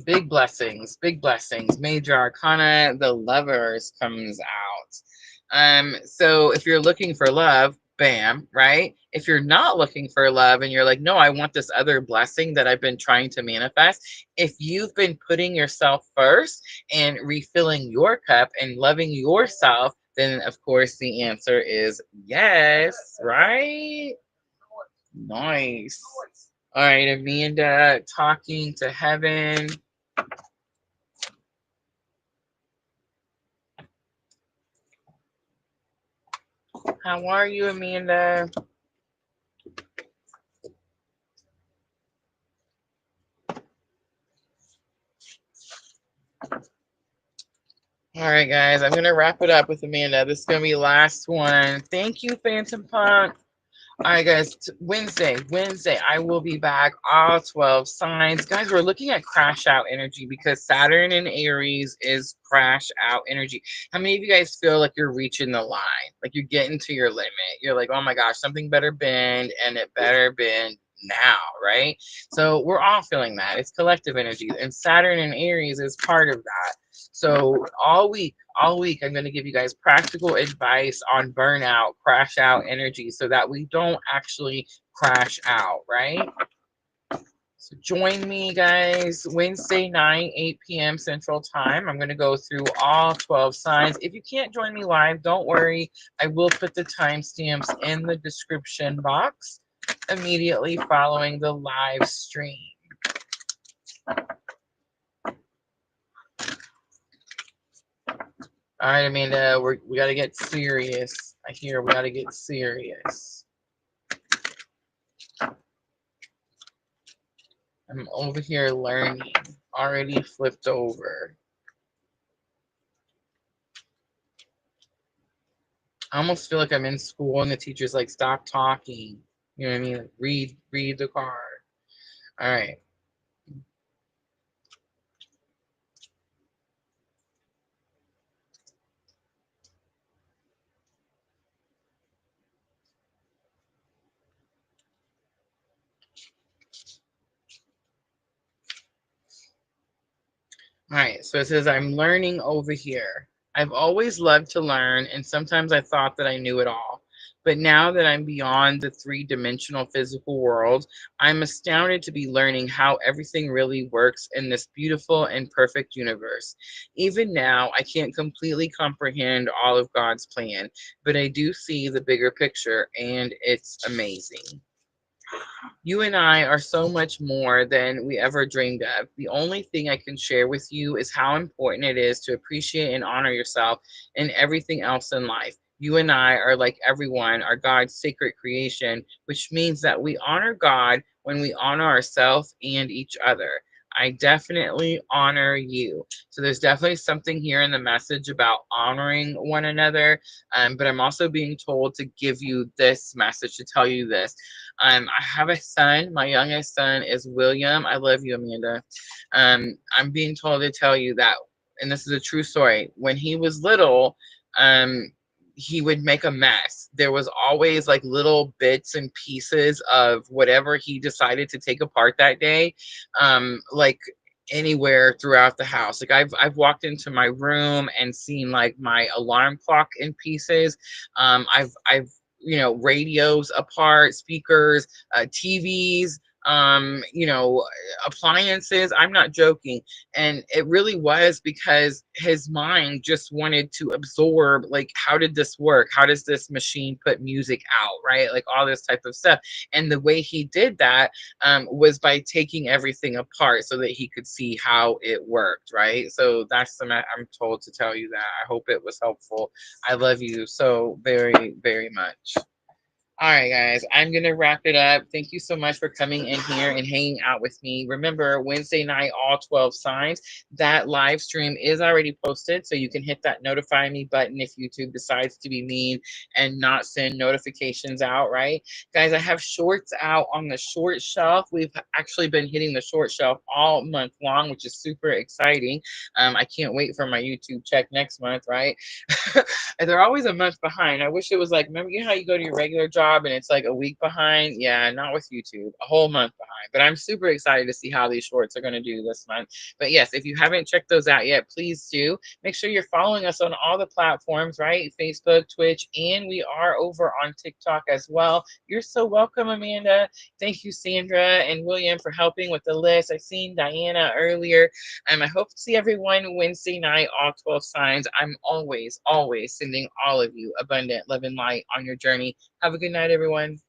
Big blessings, big blessings. Major Arcana, the Lovers comes out. So if you're looking for love, bam, right? If you're not looking for love and you're like, no, I want this other blessing that I've been trying to manifest. If you've been putting yourself first and refilling your cup and loving yourself, then of course the answer is yes, right? Nice. All right, Amanda, Talking to Heaven. How are you, Amanda? All right, guys, I'm going to wrap it up with Amanda. This is going to be the last one. Thank you, Phantom Punk. All right, guys, Wednesday, I will be back, all 12 signs. Guys, we're looking at crash out energy because Saturn in Aries is crash out energy. How many of you guys feel like you're reaching the line? Like you're getting to your limit? You're like, oh my gosh, something better bend, and it better bend now, right? So we're all feeling that. It's collective energy, and Saturn in Aries is part of that. So all week, I'm going to give you guys practical advice on burnout, crash out energy so that we don't actually crash out, right? So join me, guys, Wednesday night, 8 p.m. Central Time. I'm going to go through all 12 signs. If you can't join me live, don't worry. I will put the timestamps in the description box immediately following the live stream. All right, Amanda, we got to get serious. I hear we got to get serious. I'm over here learning. Already flipped over. I almost feel like I'm in school and the teacher's like, stop talking. You know what I mean? Like, read the card. All right. All right, so it says, I'm learning over here. I've always loved to learn, and sometimes I thought that I knew it all. But now that I'm beyond the three-dimensional physical world, I'm astounded to be learning how everything really works in this beautiful and perfect universe. Even now, I can't completely comprehend all of God's plan, but I do see the bigger picture, and it's amazing. You and I are so much more than we ever dreamed of. The only thing I can share with you is how important it is to appreciate and honor yourself and everything else in life. You and I are like everyone, are God's sacred creation, which means that we honor God when we honor ourselves and each other. I definitely honor you. So there's definitely something here in the message about honoring one another. But I'm also being told to give you this message, to tell you this. I have a son. My youngest son is William. I love you, Amanda. I'm being told to tell you that, and this is a true story. When he was little, um, he would make a mess. There was always like little bits and pieces of whatever he decided to take apart that day, like anywhere throughout the house. Like I've walked into my room and seen like my alarm clock in pieces. I've radios apart, speakers, TVs, appliances. I'm not joking. And it really was because his mind just wanted to absorb, like, how did this work? How does this machine put music out, right? Like all this type of stuff. And the way he did that was by taking everything apart so that he could see how it worked, right? So I'm told to tell you that. I hope it was helpful. I love you so very, very much. All right, guys, I'm going to wrap it up. Thank you so much for coming in here and hanging out with me. Remember, Wednesday night, all 12 signs. That live stream is already posted, so you can hit that notify me button if YouTube decides to be mean and not send notifications out, right? Guys, I have shorts out on the short shelf. We've actually been hitting the short shelf all month long, which is super exciting. I can't wait for my YouTube check next month, right? And they're always a month behind. I wish it was like, remember how you go to your regular job and it's like a week behind? Yeah, not with YouTube, a whole month behind. But I'm super excited to see how these shorts are going to do this month. But yes, if you haven't checked those out yet, please do. Make sure you're following us on all the platforms, right? Facebook, Twitch, and we are over on TikTok as well. You're so welcome, Amanda. Thank you, Sandra and William, for helping with the list. I seen Diana earlier. I hope to see everyone Wednesday night, all 12 signs. I'm always, always sending all of you abundant love and light on your journey. Have a good night, everyone.